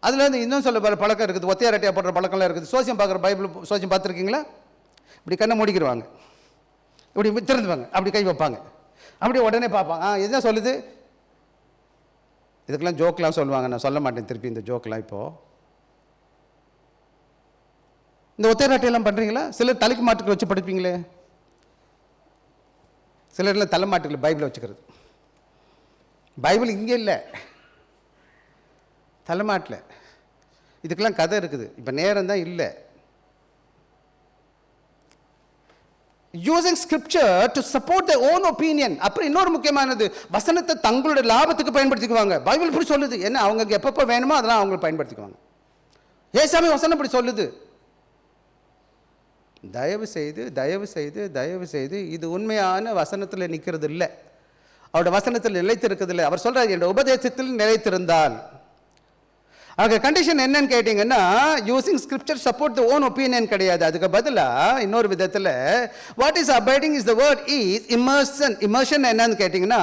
அதுல இருந்து இன்னும் சொல்ல பழக்கம் இருக்குது, ஒத்தையாரட்டியா போடுற பழக்கம்லாம் இருக்குது. சோசியம் பார்க்குற பைபிள் சோசியம் பார்த்துருக்கீங்களா? இப்படி கண்ணை மூடிக்கிடுவாங்க, இப்படி திறந்துவாங்க, அப்படி கை வைப்பாங்க, அப்படியே உடனே பார்ப்பாங்க, எதுதான் சொல்லுது. இதுக்கெல்லாம் ஜோக்கெலாம் சொல்லுவாங்க, நான் சொல்ல மாட்டேன் திருப்பி இந்த ஜோக்கெலாம். இப்போது இந்த ஒத்தையாரட்டையெல்லாம் பண்ணுறீங்களா? சிலர் தலைக்கு மாட்டுக்கு வச்சு படிப்பீங்களே, சிலர்லாம் தலை மாட்டுக்கள் பைபிளை வச்சுக்கிறது. பைபிள் இங்கே இல்லை, தலைமாட்டில். இதுக்கெல்லாம் கதை இருக்குது, இப்போ நேரம் தான் இல்லை. using scripture to support their own opinion. அப்புறம் இன்னொரு முக்கியமானது, வசனத்தை தங்களுடைய லாபத்துக்கு பயன்படுத்திக்குவாங்க. பைபிள் இப்படி சொல்லுது, என்ன அவங்க எப்பப்போ வேணுமோ அதெல்லாம் அவங்க பயன்படுத்திக்குவாங்க. ஏசாமி வசனம் இப்படி சொல்லுது. தயவு செய்து இது உண்மையான வசனத்தில் நிற்கிறது இல்லை, அவருடைய வசனத்தில் நிலைத்திருக்கிறது இல்லை. அவர் சொல்றார், என்னுடைய உபதேசத்தில் நிலைத்திருந்தால். ஆக கண்டிஷன் என்னன்னு கேட்டீங்கன்னா, using scripture support the own opinion கிடையாது. அதுக்கு பதிலா இன்னொரு விதத்தில் what is abiding is the word is immersion. என்னன்னு கேட்டீங்கன்னா,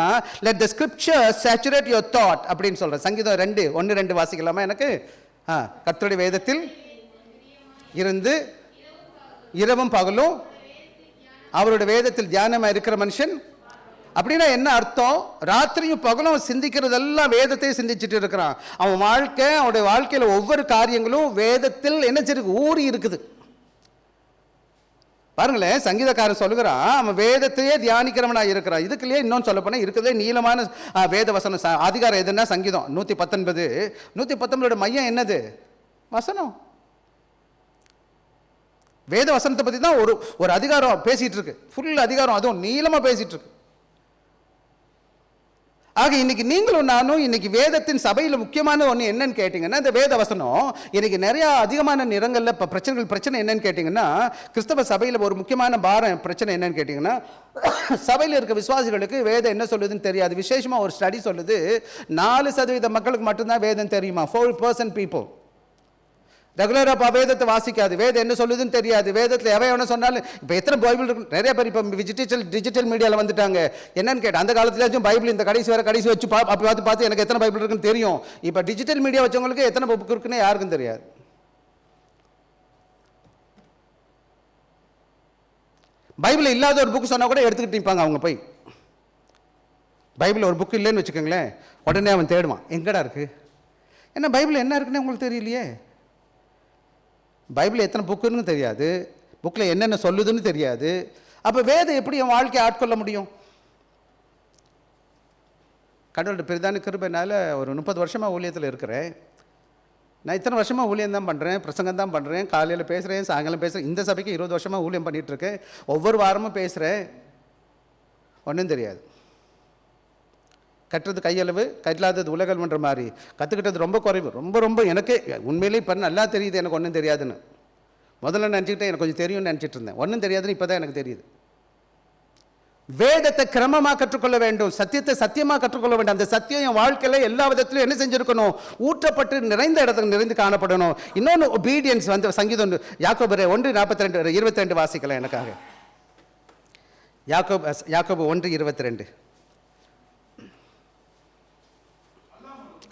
let the scripture saturate your thought அப்படின்னு சொல்றேன். சங்கீதம் 2:1-2 வாசிக்கலாமா? எனக்கு கர்த்தருடைய வேதத்தில் இருந்து இரவும் பகலும் அவருடைய வேதத்தில் தியானமாக இருக்கிற மனுஷன் அப்படின்னா என்ன அர்த்தம்? ராத்திரியும் பகலும் சிந்திக்கிறதெல்லாம் வேதத்தை சிந்திச்சுட்டு இருக்கிறான். அவன் அவனுடைய வாழ்க்கையில் ஒவ்வொரு காரியங்களும் வேதத்தில் என்ன செய்யுது? ஊறி இருக்குது. பாருங்களேன், சங்கீதக்காரன் சொல்லுகிறான், அவன் வேதத்தையே தியானிக்கிறவனா இருக்கிறான். இதுக்குள்ளேயே இன்னொன்று சொல்ல போனால் இருக்கிறதே நீளமான வேத வசனம் அதிகாரம் எதுன்னா சங்கீதம் 119. 119 மையம் என்னது? வசனம். வேத வசனத்தை பற்றி தான் ஒரு அதிகாரம் பேசிட்டு இருக்கு. ஃபுல் அதிகாரம் அதுவும் நீளமாக பேசிட்டு இருக்கு. ஆக இன்னைக்கு நீங்களும் நானும் இன்னைக்கு வேதத்தின் சபையில் முக்கியமான ஒன்று என்னன்னு கேட்டிங்கன்னா, இந்த வேத வசனம் இன்னைக்கு நிறைய அதிகமான நிறங்களில் இப்போ பிரச்சனை என்னன்னு கேட்டிங்கன்னா, கிறிஸ்தவ சபையில் ஒரு முக்கியமான பிரச்சனை என்னன்னு கேட்டிங்கன்னா, சபையில் இருக்க விசுவாசிகளுக்கு வேதம் என்ன சொல்லுதுன்னு தெரியாது. விசேஷமாக ஒரு ஸ்டடி சொல்லுது, 4% மக்களுக்கு மட்டும்தான் வேதம் தெரியுமா. 4% பீப்புள் ரெகுலராக வேதத்தை வாசிக்காது. வேதம் என்ன சொல்லுதுன்னு தெரியாது. வேதத்தில் எவன் சொன்னாலும் இப்போ எத்தனை பைபிள் இருக்கு? நிறைய பேர் இப்போ டிஜிட்டல் மீடியாவில் வந்துட்டாங்க. என்னன்னு கேட்டால், அந்த காலத்துலேயும் பைபிள் இந்த கடைசி வச்சு பார்த்து எனக்கு எத்தனை பைபிள் இருக்குன்னு தெரியும். இப்போ டிஜிட்டல் மீடியா வச்சவங்களுக்கு எத்தனை புக் இருக்குன்னு யாருக்கும் தெரியாது. பைபிள் இல்லாத ஒரு புக் சொன்னால் கூட எடுத்துக்கிட்டு நிற்பாங்க அவங்க. போய் பைபிள் ஒரு புக் இல்லைன்னு வச்சுக்கோங்களேன், உடனே அவன் தேடுவான், எங்கடா இருக்கு? என்ன பைபிள் என்ன இருக்குன்னு உங்களுக்கு தெரியலையே. பைபிள் எத்தனை புக்குன்னு தெரியாது, புக்கில் என்னென்ன சொல்லுதுன்னு தெரியாது. அப்போ வேதம் எப்படி என் வாழ்க்கையை ஆட்கொள்ள முடியும்? கடவுளோட பெரிதான கிருபையினால ஒரு 30 வருஷமாக ஊழியத்தில் இருக்கிறேன். நான் இத்தனை வருஷமாக ஊழியம் தான் பண்ணுறேன், பிரசங்கம் தான் பண்ணுறேன், காலையில் பேசுகிறேன், சாயங்காலம் பேசுகிறேன். இந்த சபைக்கு 20 வருஷமாக ஊழியம் பண்ணிகிட்ருக்கேன். ஒவ்வொரு வாரமும் பேசுகிறேன், ஒன்றும் தெரியாது. கட்டுறது கையளவு, கல்லாதது உலகல்ன்ற மாதிரி. கற்றுக்கிட்டது ரொம்ப குறைவு, ரொம்ப எனக்கே உண்மையிலே இப்போ நல்லா தெரியுது எனக்கு ஒன்றும் தெரியாதுன்னு. முதல்ல நினச்சிக்கிட்டேன் எனக்கு கொஞ்சம் தெரியும்னு நினச்சிட்டு இருந்தேன். ஒன்றும் தெரியாதுன்னு இப்போ தான் எனக்கு தெரியுது. வேதத்தை கிரமமாக கற்றுக்கொள்ள வேண்டும், சத்தியத்தை சத்தியமாக கற்றுக்கொள்ள வேண்டும். அந்த சத்தியம் என் வாழ்க்கையில் எல்லா விதத்திலும் என்ன செஞ்சுருக்கணும்? ஊற்றப்பட்டு நிறைந்த இடத்துக்கு நிறைந்து காணப்படணும். இன்னொன்று ஒபீடியன்ஸ் சங்கீதம் யாக்கோபு 1:42-22 வாசிக்கலாம் எனக்காக. யாக்கோபு 1:22.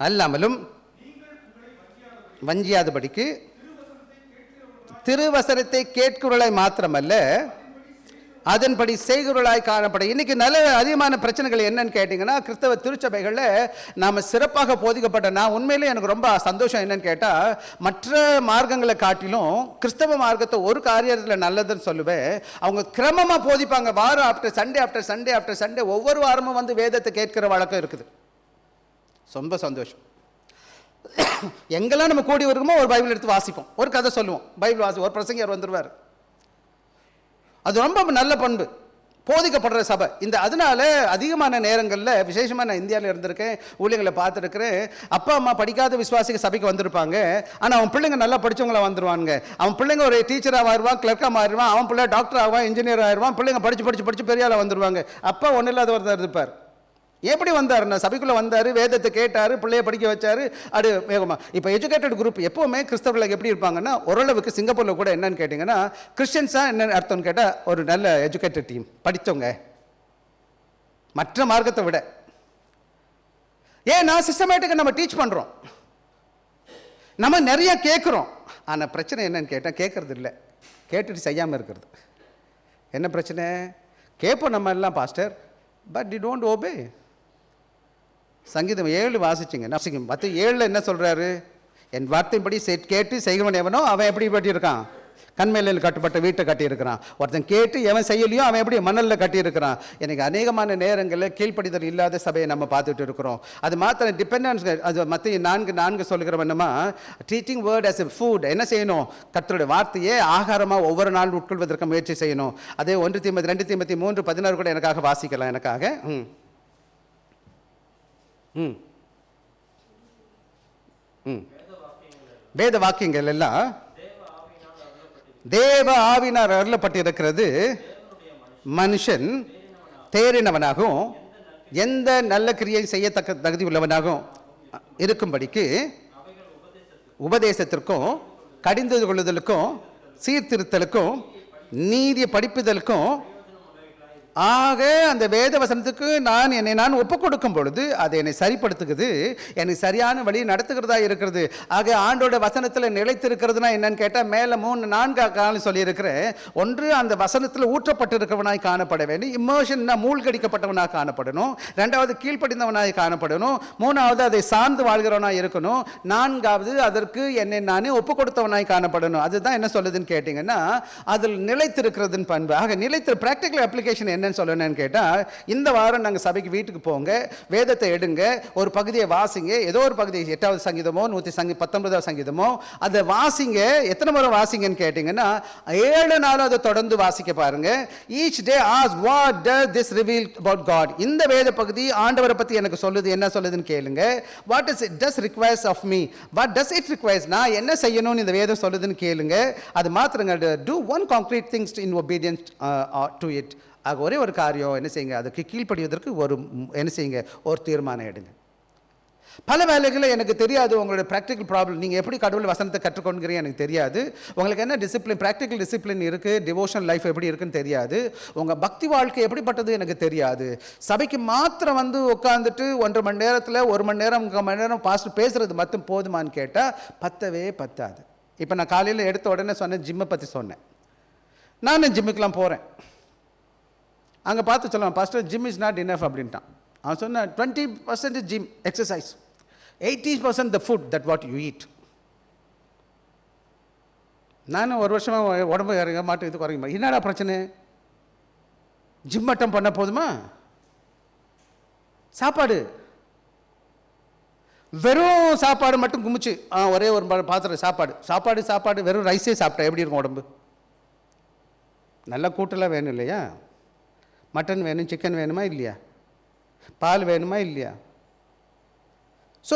அல்லாமலும் வஞ்சியாதபடிக்கு திருவசனத்தை கேட்கிறவர்களாய் மாத்திரமல்ல, அதன்படி செய்கிறவர்களாய் காணப்படும். இன்னைக்கு நல்ல அதிகமான பிரச்சனைகள் என்னன்னு கேட்டிங்கன்னா, கிறிஸ்தவ திருச்சபைகளில் நாம் சிறப்பாக போதிக்கப்பட்ட, நான் உண்மையிலே எனக்கு ரொம்ப சந்தோஷம் என்னன்னு கேட்டால், மற்ற மார்க்கங்களை காட்டிலும் கிறிஸ்தவ மார்க்கத்தை ஒரு காரியத்தில் நல்லதுன்னு சொல்லுவேன். அவங்க கிரமமாக போதிப்பாங்க. வாரம் ஆஃப்டர் சண்டே ஒவ்வொரு வாரமும் வந்து வேதத்தை கேட்கிற வழக்கம் இருக்குது. ரொம்ப சந்தோஷம். எங்கெல்லாம் நம்ம கூடி வருமோ ஒரு பைபிள் எடுத்து வாசிப்போம், ஒரு கதை சொல்லுவோம், பைபிள் ஒரு பிரசங்கர் வந்துடுவார். அது ரொம்ப நல்ல பண்பு, போதிக்கப்படுற சபை. அதனால அதிகமான நேரங்களில், விசேஷமாக நான் இந்தியாவில் இருந்திருக்கேன், ஊழியர்களை பார்த்துருக்கிறேன். அப்பா அம்மா படிக்காத விசுவாசிக்கு சபைக்கு வந்திருப்பாங்க. ஆனால் அவன் பிள்ளைங்க நல்லா படித்தவங்களா வந்துடுவாங்க. அவன் பிள்ளைங்க ஒரு டீச்சராக மாறுவான், கிளர்க்காக மாறுவான், அவன் பிள்ளை டாக்டர் ஆவான், இன்ஜினியர் ஆயிடுவான். பிள்ளைங்க படித்து பெரிய ஆளாக வந்துடுவாங்க. அப்பா ஒன்றும் இல்லாதவர் இருப்பார். எப்படி வந்தார்? சபைக்குள்ளே வந்தார், வேதத்தை கேட்டார், பிள்ளைய படிக்க வச்சார். அது வேகமாக. இப்போ எஜுகேட்டட் குரூப் எப்போவுமே கிறிஸ்தவர்களுக்கு எப்படி இருப்பாங்கன்னா, ஓரளவுக்கு சிங்கப்பூரில் கூட என்னன்னு கேட்டிங்கன்னா, கிறிஸ்டியன்ஸாக என்ன அர்த்தம்னு கேட்டால் ஒரு நல்ல எஜுகேட்டட் டீம், படித்தவங்க மற்ற மார்க்கத்தை விட. ஏன்னா சிஸ்டமேட்டிக்காக நம்ம டீச் பண்ணுறோம், நம்ம நிறைய கேட்குறோம். ஆனால் பிரச்சனை என்னன்னு கேட்டால், கேட்குறது இல்லை, கேட்டுட்டு செய்யாமல் இருக்கிறது. என்ன பிரச்சனை? கேட்போம் நம்ம எல்லாம் பாஸ்டர், பட் யூ டோன்ட் ஓபே. சங்கீதம் 7 வாசிச்சிங்க. 7 என்ன சொல்கிறாரு? என் வார்த்தைப்படி கேட்டு செய்கிறவன் எவனோ அவன் எப்படி இருக்கான்? கண்மேலில் கட்டப்பட்ட வீட்டை கட்டியிருக்கிறான். ஒருத்தன் கேட்டு எவன் செய்யலையோ அவன் எப்படி மணலில் கட்டியிருக்கிறான். எனக்கு அநேகமான நேரங்களில் கீழ்ப்படிதல் இல்லாத சபையை நம்ம பார்த்துட்டு இருக்கிறோம். அது மாத்திரம் டிபெண்டன்ஸ். அது மத்திய 4:4 சொல்லுகிறவனுமா, treating word as a food. என்ன செய்யணும்? கர்த்தருடைய வார்த்தையே ஆகாரமாக ஒவ்வொரு நாள் உட்கொள்வதற்கு முயற்சி செய்யணும். அதே 2 தீமோத்தேயு 3:16 கூட எனக்காக வாசிக்கலாம். எனக்காக வேத வாக்கியங்கள் எல்லாம் தேவ ஆவியினால் அருளப்பட்டிருக்கிறது. மனுஷன் தேறினவனாகவும் எந்த நல்ல கிரியை செய்யத்தக்க தகுதி உள்ளவனாகவும் இருக்கும்படிக்கு உபதேசத்திற்கும் கடிந்து கொள்ளுதலுக்கும் சீர்திருத்தலுக்கும் நீதியை படிப்புதலுக்கும் ஆக அந்த வேத வசனத்துக்கு என்னை நான் ஒப்புக் கொடுக்கும் பொழுது அது என்னை சரிப்படுத்துகிறது, என்னை சரியான வழி நடத்துகிறதா இருக்கிறது. ஆக ஆண்டோட வசனத்தில் நிலைத்திருக்கிறதுனா என்னன்னு கேட்டால் மேலே 3-4 காலம் சொல்லியிருக்கிறேன். ஒன்று, அந்த வசனத்தில் ஊற்றப்பட்டிருக்கிறவனாய் காணப்பட வேண்டும். இம்மர்ஷன்னா மூழ்கடிக்கப்பட்டவனாக காணப்படணும். 2வது, கீழ்ப்படிந்தவனாய் காணப்படணும். 3வது, அதை சார்ந்து வாழ்கிறவனாய் இருக்கணும். 4வது, அதற்கு என்னை நானே ஒப்புக் கொடுத்தவனாய் காணப்படணும். அதுதான் என்ன சொல்லுதுன்னு கேட்டிங்கன்னா அதில் நிலைத்திருக்கிறதுன்னு பண்பு. ஆக பிராக்டிக்கல் அப்ளிகேஷன் என்னன்னு சொல்லணும்னு கேட்டால், இந்த வாரம் நாங்கள் சபைக்கு வீட்டுக்கு போங்க, வேதத்தை எடுங்க, ஒரு பகுதியை வாசிங்க, ஏதோ ஒரு பகுதி 8வது சங்கீதமோ 119வது சங்கீதமோ அதை வாசிங்க. எத்தனை முறை வாசிங்கன்னு கேட்டிங்கன்னா 7 நாளும் அதை தொடர்ந்து வாசிக்க பாருங்க. Each day ask what does this reveal about God. இந்த வேத பகுதி ஆண்டவரை பற்றி எனக்கு சொல்லுது, என்ன சொல்லுதுன்னு கேளுங்க. What is it does requires of me, what does it requires, நான் என்ன செய்யணும்னு இந்த வேதம் சொல்லுதுன்னு கேளுங்க. அது மாத்திரங்க, two one concrete things in obedience to it. ஆக ஒரே ஒரு காரியம் என்ன செய்யுங்க, அதுக்கு கீழ்ப்படிவதற்கு என்ன செய்யுங்க, ஒரு தீர்மானம் எடுங்க. பல வேலைகளில் எனக்கு தெரியாது உங்களுடைய ப்ராக்டிக்கல் ப்ராப்ளம், நீங்கள் எப்படி கடவுள் வசனத்தை கற்றுக்கொண்டுக்கிறீங்க எனக்கு தெரியாது. உங்களுக்கு என்ன டிசிப்ளின், ப்ராக்டிக்கல் டிசிப்ளின் இருக்குது, டிவோஷனல் லைஃப் எப்படி இருக்குன்னு தெரியாது. உங்கள் பக்தி வாழ்க்கை எப்படிப்பட்டது எனக்கு தெரியாது. சபைக்கு மாத்திரம் உட்காந்துட்டு 1.5 மணி நேரத்தில் 1 மணி நேரம் 3 மணி நேரம் பாஸ்ட் பேசுகிறது மட்டும் போதுமான்னு கேட்டால் பத்தாது. இப்போ நான் காலையில் எடுத்த உடனே சொன்னேன், ஜிம்மை பற்றி சொன்னேன். நான் ஜிம்முக்கெலாம் போகிறேன். அங்கே பார்த்து சொல்லுவான், pastor Jim is not enough அப்படின்ட்டான். அவன் சொன்னான் 20% Jim exercise, 80% the food that what you eat. நானும் ஒரு வருஷமாக உடம்பு இறங்க மாட்டேன், இது குறைங்க. என்னடா பிரச்சனை, ஜிம் மட்டும் பண்ண போதுமா? சாப்பாடு, வெறும் சாப்பாடு மட்டும் குமிச்சு ஒரே ஒரு பாத்திரம் சாப்பாடு வெறும் ரைஸே சாப்பிட்டா எப்படி இருக்கும் உடம்பு? நல்ல கூட்டெல்லாம் வேணும் இல்லையா? மட்டன் வேணும், சிக்கன் வேணுமா இல்லையா? பால் வேணுமா இல்லையா? ஸோ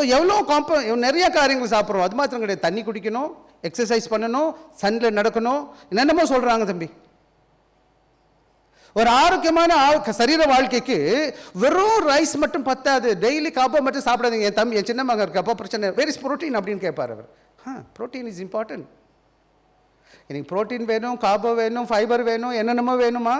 நிறைய காரியங்கள் சாப்பிட்றோம். அது மாத்திரம் கிடையாது, தண்ணி குடிக்கணும், எக்ஸசைஸ் பண்ணணும், சன்னில் நடக்கணும், என்னென்னமோ சொல்கிறாங்க தம்பி. ஒரு ஆரோக்கியமான சரீர வாழ்க்கைக்கு வெறும் ரைஸ் மட்டும் பத்தாது. டெய்லி காப்போ மட்டும் சாப்பிடாதீங்க. என் சின்ன மகன் இருக்கு, அப்போ பிரச்சனை, வேர் இஸ் ப்ரோட்டீன் அப்படின்னு கேட்பார் அவர். Protein is important. எனக்கு ப்ரோட்டீன் வேணும், கார்போ வேணும், ஃபைபர் வேணும், என்னென்னமோ வேணுமா?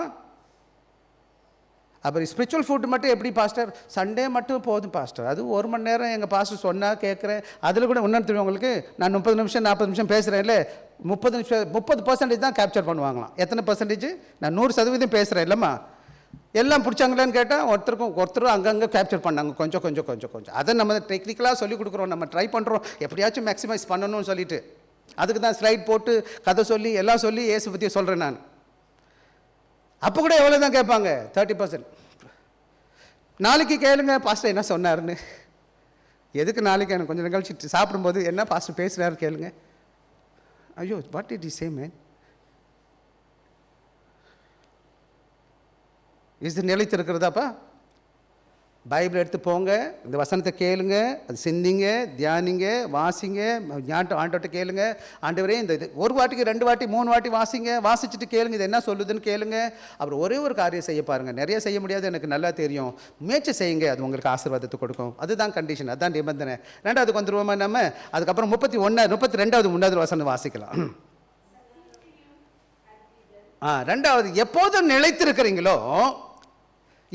அப்புறம் ஸ்பிரிச்சுவல் ஃபுட் மட்டும் எப்படி பாஸ்டர்? சண்டே மட்டும் போதும் பாஸ்டர். அது 1 மணி நேரம் எங்கள் பாஸ்டர் சொன்னால் கேட்குறேன். அதில் கூட இன்னொன்று தெரியும் உங்களுக்கு, நான் 30 நிமிஷம் 40 நிமிஷம் பேசுகிறேன்ல, 30% தான் கேப்சர் பண்ணுவாங்களாம். எத்தனை பர்சன்டேஜ்? நான் 100% பேசுகிறேன் இல்லைம்மா, எல்லாம் பிடிச்சாங்களான்னு கேட்டால் ஒருத்தரும் அங்கங்கே கேப்சர் பண்ணாங்க, கொஞ்சம். அதை நம்ம டெக்னிக்கலாக சொல்லிக் கொடுக்குறோம், நம்ம ட்ரை பண்ணுறோம் எப்படியாச்சும் மேக்ஸிமைஸ் பண்ணணும்னு சொல்லிட்டு. அதுக்கு தான் ஸ்லைட் போட்டு கதை சொல்லி எல்லாம் சொல்லி இயேசு பற்றி சொல்கிறேன் நான். அப்போ கூட எவ்வளோ தான் கேட்பாங்க? 30%. நாளைக்கு கேளுங்க பாஸ்டர் என்ன சொன்னார்னு. எதுக்கு நாளைக்கு? எனக்கு கொஞ்சம் நிகழ்ச்சி சாப்பிடும்போது என்ன பாஸ்டர் பேசுகிறாரு கேளுங்க. ஐயோ, what did he say man? இது நிலைத்திருக்கிறதாப்பா? பைபிள் எடுத்து போங்க, இந்த வசனத்தை கேளுங்க, அது சிந்திங்க, தியானிங்க, வாசிங்க, ஆண்டவர்கிட்ட கேளுங்க. ஆண்டவரே இந்த இது 1 வாட்டிக்கு 2 வாட்டி 3 வாட்டி வாசிங்க, வாசிச்சுட்டு கேளுங்க, இது என்ன சொல்லுதுன்னு கேளுங்க. அப்புறம் ஒரே ஒரு காரியம் செய்ய பாருங்கள். நிறைய செய்ய முடியாது, எனக்கு நல்லா தெரியும். முயற்சி செய்யுங்க, அது உங்களுக்கு ஆசீர்வாதத்தை கொடுக்கும். அதுதான் கண்டிஷன், அதுதான் நிபந்தனை. 2வது வந்துருவோமா நம்ம? அதுக்கப்புறம் 32வது வசனம் வாசிக்கலாம். 2வது, எப்போதும் நிலைத்திருக்கிறீங்களோ,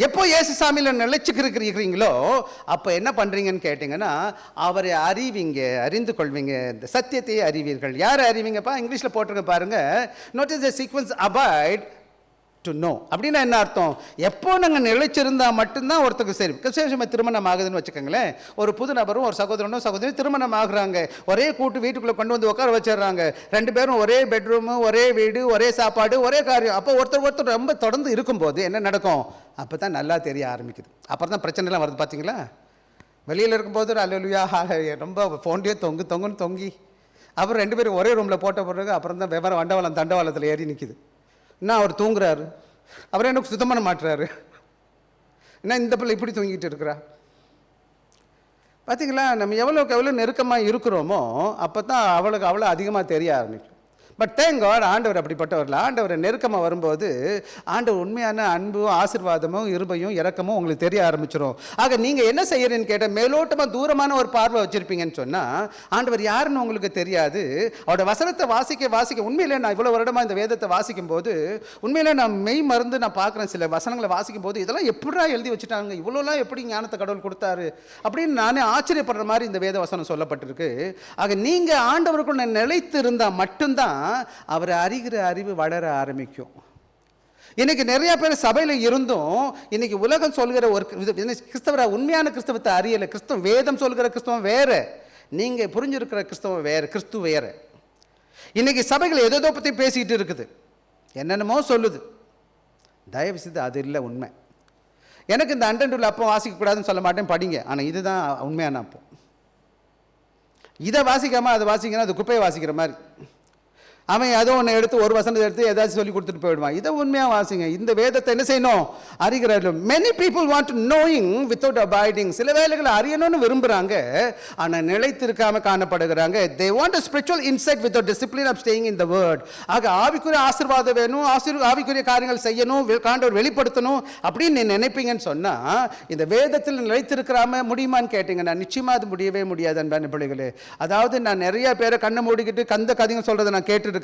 எப்போ இயேசு சாமியில் நிலைச்சுக்கிறீங்களோ அப்போ என்ன பண்ணுறீங்கன்னு கேட்டிங்கன்னா, அவரை அறிந்து கொள்வீங்க, இந்த சத்தியத்தை அறிவீர்கள். யார் அறிவீங்கப்பா? இங்கிலீஷில் போட்டிருக்க பாருங்கள், notice the sequence abide to know. அப்படின்னா என்ன அர்த்தம்? எப்போ நாங்கள் நிலைச்சிருந்தால் மட்டும்தான் ஒருத்தருக்கு சரி. விசேஷமாக திருமணம் ஆகுதுன்னு வச்சுக்கோங்களேன், ஒரு புது நபரும் ஒரு சகோதரனும் சகோதரி திருமணம் ஆகுறாங்க, ஒரே கூட்டு வீட்டுக்குள்ளே கொண்டு வந்து உட்கார வச்சிடுறாங்க. 2 பேரும் ஒரே பெட்ரூமு, ஒரே வீடு, ஒரே சாப்பாடு, ஒரே காரியம். அப்போ ஒருத்தர் ரொம்ப தொடர்ந்து இருக்கும்போது என்ன நடக்கும்? அப்போ தான் நல்லா தெரிய ஆரம்பிக்குது. அப்புறம் தான் பிரச்சனைலாம் வருது பார்த்தீங்களா? வெளியில் இருக்கும்போது அல்லேலூயா ரொம்ப ஃபோன்லேயே தொங்குன்னு தொங்கி, அப்புறம் 2 பேரும் ஒரே ரூமில் போட்ட பிறகு அப்புறம் தான் விவரம் தண்டவாளத்தில் ஏறி நிற்கிது. என்ன அவர் தூங்குறாரு, அவரே எனக்கு சுத்தம் பண்ண மாட்டுறாரு, என்ன இந்த பிள்ளை இப்படி தூங்கிட்டு இருக்கிறா? பார்த்தீங்களா? நம்ம எவ்வளோக்கு எவ்வளோ நெருக்கமாக இருக்கிறோமோ அப்போ தான் அவளுக்கு அவ்வளோ அதிகமாக தெரிய ஆரம்பிக்கும். பட் தேங்க் காட் ஆண்டவர் அப்படிப்பட்டவர்கள். ஆண்டவர் நெருக்கமாக வரும்போது ஆண்டவர் உண்மையான அன்பும் ஆசீர்வாதமும் இருபையும் இரக்கமும் உங்களுக்கு தெரிய ஆரம்பிச்சிடும். ஆக நீங்கள் என்ன செய்யறீன்னு கேட்டால், மேலோட்டமாக தூரமான ஒரு பார்வை வச்சுருப்பீங்கன்னு சொன்னால் ஆண்டவர் யாருன்னு உங்களுக்கு தெரியாது. அவரோட வசனத்தை வாசிக்க உண்மையிலே நான் இவ்வளோ வருடமாக இந்த வேதத்தை வாசிக்கும் போது உண்மையிலே நான் மெய் மருந்து நான் பார்க்குறேன். சில வசனங்களை வாசிக்கும் போது இதெல்லாம் எப்படா எழுதி வச்சுட்டாங்க, இவ்வளோலாம் எப்படி ஞானத்தை கடவுள் கொடுத்தாரு அப்படின்னு நானே ஆச்சரியப்படுற மாதிரி இந்த வேத வசனம் சொல்லப்பட்டிருக்கு. ஆக நீங்கள் ஆண்டவருக்குள்ள நிலைத்து இருந்தால் மட்டும்தான் அவரை அறிகிற அறிவு வளர ஆரம்பிக்கும். இன்னைக்கு நிறைய பேர் சபையில் இருந்தும் இன்னைக்கு உலகம் சொல்கிற ஒரு கிறிஸ்தவரை உண்மையான கிறிஸ்தவத்தை அறியலை. கிறிஸ்தவம் வேதம் சொல்கிற கிறிஸ்தவம் வேற, நீங்க புரிஞ்சிருக்கிற கிறிஸ்தவம் வேற, கிறிஸ்து வேற. இன்னைக்கு சபைகள் எதோ பற்றி பேசிக்கிட்டு இருக்குது, என்னென்னமோ சொல்லுது. தயவு செய்து அது இல்லை உண்மை. எனக்கு இந்த அண்டன்டுள்ள அப்போ வாசிக்கக்கூடாதுன்னு சொல்ல மாட்டேன், படிங்க. ஆனால் இதுதான் உண்மையான அப்போ. இதை வாசிக்காமல் அதை வாசிங்கன்னா அது குப்பையை வாசிக்கிற மாதிரி. அவன் ஏதோ ஒன்று எடுத்து ஒரு வசனத்தை எடுத்து ஏதாச்சும் சொல்லி கொடுத்துட்டு போயிடுவான். இதை உண்மையாக வாசிங்க. இந்த வேதத்தை என்ன செய்யணும்? அறிகிறார்கள். Many people want to knowing without abiding. சில வேலைகளை அறியணும்னு விரும்புகிறாங்க, ஆனால் நிலைத்திருக்காமல் காணப்படுகிறாங்க. They want a spiritual insight with discipline of staying in the word. ஆக ஆவிக்குரிய ஆசீர்வாதம் வேணும், ஆவிக்குரிய காரியங்கள் செய்யணும், காண்டவர் வெளிப்படுத்தணும் அப்படின்னு நீ நினைப்பீங்கன்னு சொன்னால் இந்த வேதத்தில் நிலைத்திருக்கிறாம முடியுமான்னு கேட்டீங்கன்னா நிச்சயமாக அது முடியவே முடியாது அன்பான பிள்ளைகளே. அதாவது நான் நிறைய பேரை கண்ணை மூடிக்கிட்டு கந்த கதைங்க சொல்கிறத நான் கேட்டு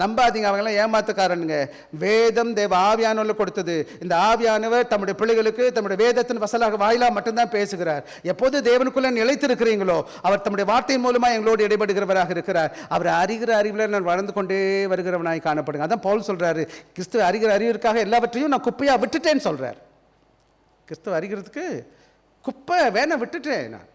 நம்பாதீங்க, அவங்களாம் ஏமாத்துக்காரனுங்க. வேதம் தேவ ஆவியானவர் கொடுத்தது. இந்த ஆவியானவர் தம்முடைய பிள்ளைகளுக்கு தம்முடைய வேதத்தின் வசலாக வாயிலா மட்டும்தான் பேசுகிறார். எப்போது தேவனுக்குள்ள நிலைத்திருக்கிறீங்களோ அவர் தம்முடைய வார்த்தையின் மூலமா எங்களோடு இடைபடுகிறவராக இருக்கிறார். அவர் அறிகிற அறிவில் நான் வளர்ந்து கொண்டே வருகிறவனாய் காணப்படுங்க. அதான் பவுல் சொல்றாரு, கிறிஸ்துவ அறிகிற அறிவிற்காக எல்லாவற்றையும் நான் குப்பையா விட்டுட்டேன்னு சொல்றார். கிறிஸ்துவ அறிகிறதுக்கு குப்பை வேணா விட்டுட்டேன் நான்.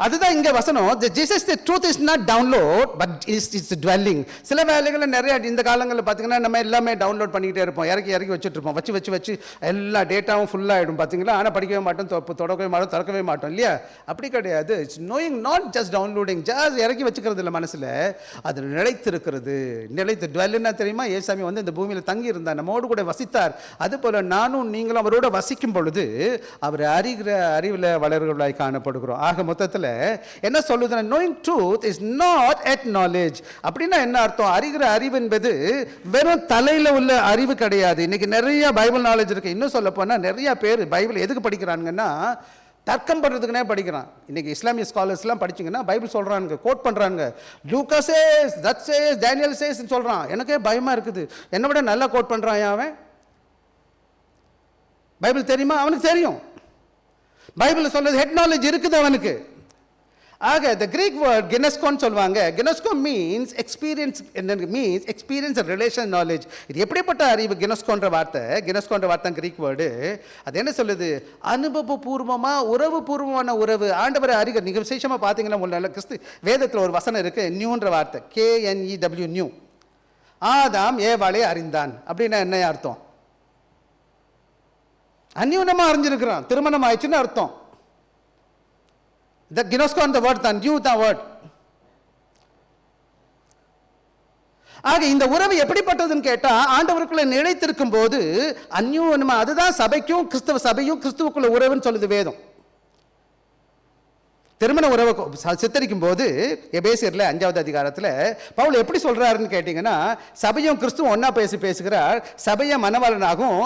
அதுதான் இங்கே வசனம். Jesus the truth is not download but it's dwelling. சில வேலைகளில் நிறைய இந்த காலங்களில் பார்த்தீங்கன்னா நம்ம எல்லாமே டவுன்லோட் பண்ணிக்கிட்டே இருப்போம், இறக்கி வச்சுட்டு இருப்போம், வச்சு எல்லா டேட்டாவும் ஃபுல்லாகிடும் பார்த்தீங்களா. ஆனால் படிக்கவே மாட்டோம், தொடக்கவே மாட்டோம், திறக்கவே மாட்டோம் இல்லையா? அப்படி கிடையாது. It's knowing, not just downloading. Just இறக்கி வச்சுக்கிறது இல்லை, மனசில் அது நிலைத்திருக்கிறது. நிலைத்து டுவெல்னா தெரியுமா? ஏசாமி வந்து இந்த பூமியில் தங்கி இருந்தார், நம்மோடு கூட வசித்தார். அதுபோல் நானும் நீங்களும் அவரோட வசிக்கும் பொழுது அவர் அறிகிற அறிவில் வளர்களாய் காணப்படுகிறோம். ஆக மொத்தத்தில் என்ன சொல்லுதுன்னா, knowing truth is not at knowledge. அப்படின்னா என்ன அர்த்தம்? அறிகிற அறிவு என்பது வெறும் தலையில உள்ள அறிவு கிடையாது. இன்னைக்கு நிறைய பைபிள் நாலேஜ் இருக்கு. இன்னும் சொல்ல போனா நிறைய பேர் பைபிள் எதுக்கு படிக்கிறாங்கன்னா தர்க்கம் பண்றதுக்குனே படிக்கிறான். இன்னைக்கு இஸ்லாமிய ஸ்காலர்ஸ்லாம் படிச்சிங்கன்னா பைபிள் சொல்றாங்க, கோட் பண்றாங்க. Lukka says, that says, Daniel says சொல்றான். எனக்கே பயமா இருக்குது, என்னை விட நல்லா கோட் பண்றான் அவன். பைபிள் தெரியுமா? அவனுக்கு தெரியும். பைபிள் சொல்றது ஹெட் நாலேஜ் இருக்குது அவனுக்கு. ஆக the Greek word ginosko சொல்வாங்க. ginosko means experience, means experience and relation knowledge. இது எப்படிப்பட்ட அறிவு? ginoskoன்ற வார்த்தை கிரீக் வேர்டு. அது என்ன சொல்லுது? அனுபவபூர்வமா உறவு பூர்வமான உறவு. ஆண்டவரை அறிக. நீங்க விசேஷமா பாத்தீங்கன்னா முன்னால கிறிஸ்து வேதத்துல ஒரு வசனம் இருக்கு, நியூன்ற வார்த்தை, KNEW, நியூ. ஆதாம் ஏவாளை அறிந்தான் அப்படின்னா என்ன அர்த்தம்? அந்யூனமா அறிஞ்சிருக்கிறான், திருமணம் ஆயிடுச்சுன்னு அர்த்தம். The ginosko on the word, the new the word. ஆக இந்த உறவு எப்படிப்பட்டதுன்னு கேட்டா, ஆண்டவருக்குள்ள நிலைத்திருக்கும் போது அந்யூனமா, அதுதான் சபைக்கும் கிறிஸ்தவ சபையும் கிறிஸ்துவுக்குள்ள உறவுன்னு சொல்லுது வேதம். திருமண உறவை சித்தரிக்கும் போது எபேசியர்ல 5வது அதிகாரத்தில் பவுல் எப்படி சொல்றாருன்னு கேட்டீங்கன்னா, சபையும் கிறிஸ்துவ ஒன்னா பேசுகிறார். சபையை மனவாளனாகும்,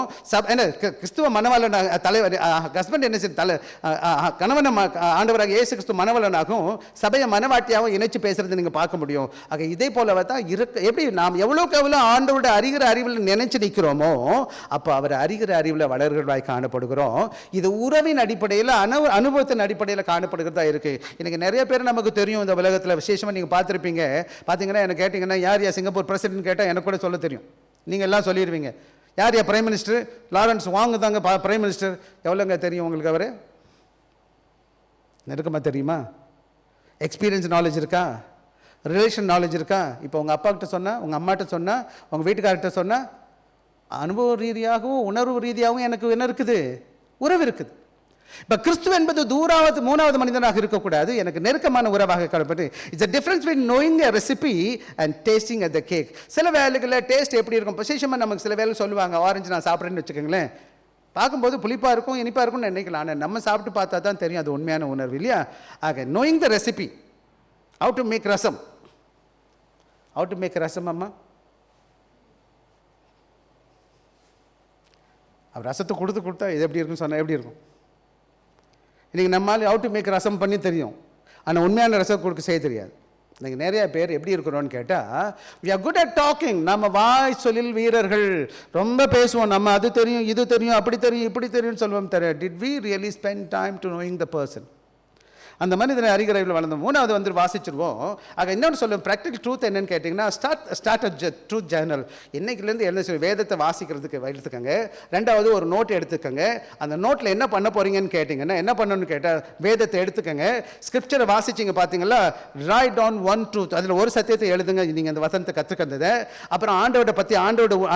கிறிஸ்துவ மனவாளன் தலைவர் ஹஸ்பண்ட் என்ன செய்ய கணவன் ஆண்டவராக இயேசு கிறிஸ்து மனவாளனாகும், சபையை மனவாட்டியாகவும் இணைச்சு பேசுறது நீங்க பார்க்க முடியும். ஆக இதே போலவே தான் எப்படி நாம் எவ்வளோக்கு எவ்வளோ ஆண்டவருடைய அறிகிற அறிவில் நினைச்சு நிற்கிறோமோ அப்போ அவர் அறிகிற அறிவில் வளர்களாய் காணப்படுகிறோம். இது உறவின் அடிப்படையில் அனுபவத்தின் அடிப்படையில் காணப்படுகிறதா இருக்கு. இன்னைக்கு நிறைய பேர் நமக்கு தெரியும் இந்த உலகத்தில், விசேஷமாக நீங்கள் பார்த்துருப்பீங்க. பார்த்தீங்கன்னா என்ன கேட்டிங்கன்னா, யார் சிங்கப்பூர் பிரசிடென்ட் கேட்டால் எனக்கு கூட சொல்ல தெரியும். நீங்கள் எல்லாம் சொல்லிடுவீங்க. யார் பிரைம் மினிஸ்டர்? லாரன்ஸ் வாங் தாங்க பிரைம் மினிஸ்டர். எவ்வளோங்க தெரியும் உங்களுக்கு? அவர் நெருக்கமாக தெரியுமா? எக்ஸ்பீரியன்ஸ் நாலேஜ் இருக்கா? ரிலேஷன் நாலேஜ் இருக்கா? இப்போ உங்கள் அப்பா கிட்ட சொன்னால், உங்கள் அம்மாட்ட சொன்னால், உங்கள் வீட்டுக்கார்கிட்ட சொன்னால், அனுபவ ரீதியாகவும் உணர்வு ரீதியாகவும் எனக்கு என்ன இருக்குது? உறவு இருக்குது. இப்போ கிறிஸ்துவ என்பது மூணாவது மனிதனாக இருக்கக்கூடாது, எனக்கு நெருக்கமான உறவாக காணப்பட்டு. It's a difference between knowing a recipe and tasting at the cake. சில வேலைகளில் டேஸ்ட் எப்படி இருக்கும்? விசேஷமாக நமக்கு சில வேலை சொல்லுவாங்க, ஆரஞ்சு நான் சாப்பிட்றேன்னு வச்சுக்கோங்களேன், பார்க்கும்போது புளிப்பாக இருக்கும், இனிப்பாக இருக்கும்னு நினைக்கலாம். ஆனால் நம்ம சாப்பிட்டு பார்த்தா தான் தெரியும் அது உண்மையான உணர்வு இல்லையா? ஆக knowing the recipe, how to make rasam, How to make ரசம் அம்மா? அவர் ரசத்தை கொடுத்தா இது எப்படி இருக்குன்னு சொன்னால் எப்படி இருக்கும்? இன்றைக்கி நம்மளால் how to make ரசம் பண்ணி தெரியும், ஆனால் உண்மையான ரசம் கொடுக்க செய்ய தெரியாது. இன்றைக்கி நிறையா பேர் எப்படி இருக்கிறோன்னு கேட்டால், we are good at talking. நம்ம வாய் சொல்லில் வீரர்கள், ரொம்ப பேசுவோம், நம்ம அது தெரியும் இது தெரியும் அப்படி தெரியும் இப்படி தெரியும்னு சொல்லுவோம். did we really spend time to knowing the person? அந்த மனிதனை அறிகிறவர்கள் வளர்ந்த மூணாவது வந்து வாசிச்சிருவோம். ஆக இன்னொன்று சொல்லுவோம், ப்ராக்டிக்கல் ட்ரூத் என்னன்னு கேட்டிங்கன்னா, ஸ்டார்ட் ட்ரூத் ஜேர்னல். இன்னைக்குலேருந்து என்ன சொல்லி வேதத்தை வாசிக்கிறதுக்கு எடுத்துக்கோங்க. ரெண்டாவது ஒரு நோட் எடுத்துக்கோங்க. அந்த நோட்டில் என்ன பண்ண போகிறீங்கன்னு கேட்டிங்கன்னா, என்ன பண்ணணும்னு கேட்டால் வேதத்தை எடுத்துக்கோங்க. ஸ்கிரிப்சரை வாசிச்சிங்க பார்த்தீங்களா, ரைட் டவுன் ஒன் ட்ரூத், அதில் ஒரு சத்தியத்தை எழுதுங்க. நீங்கள் அந்த வசனத்தை கற்றுக்கிறதை அப்புறம் ஆண்டோட பற்றி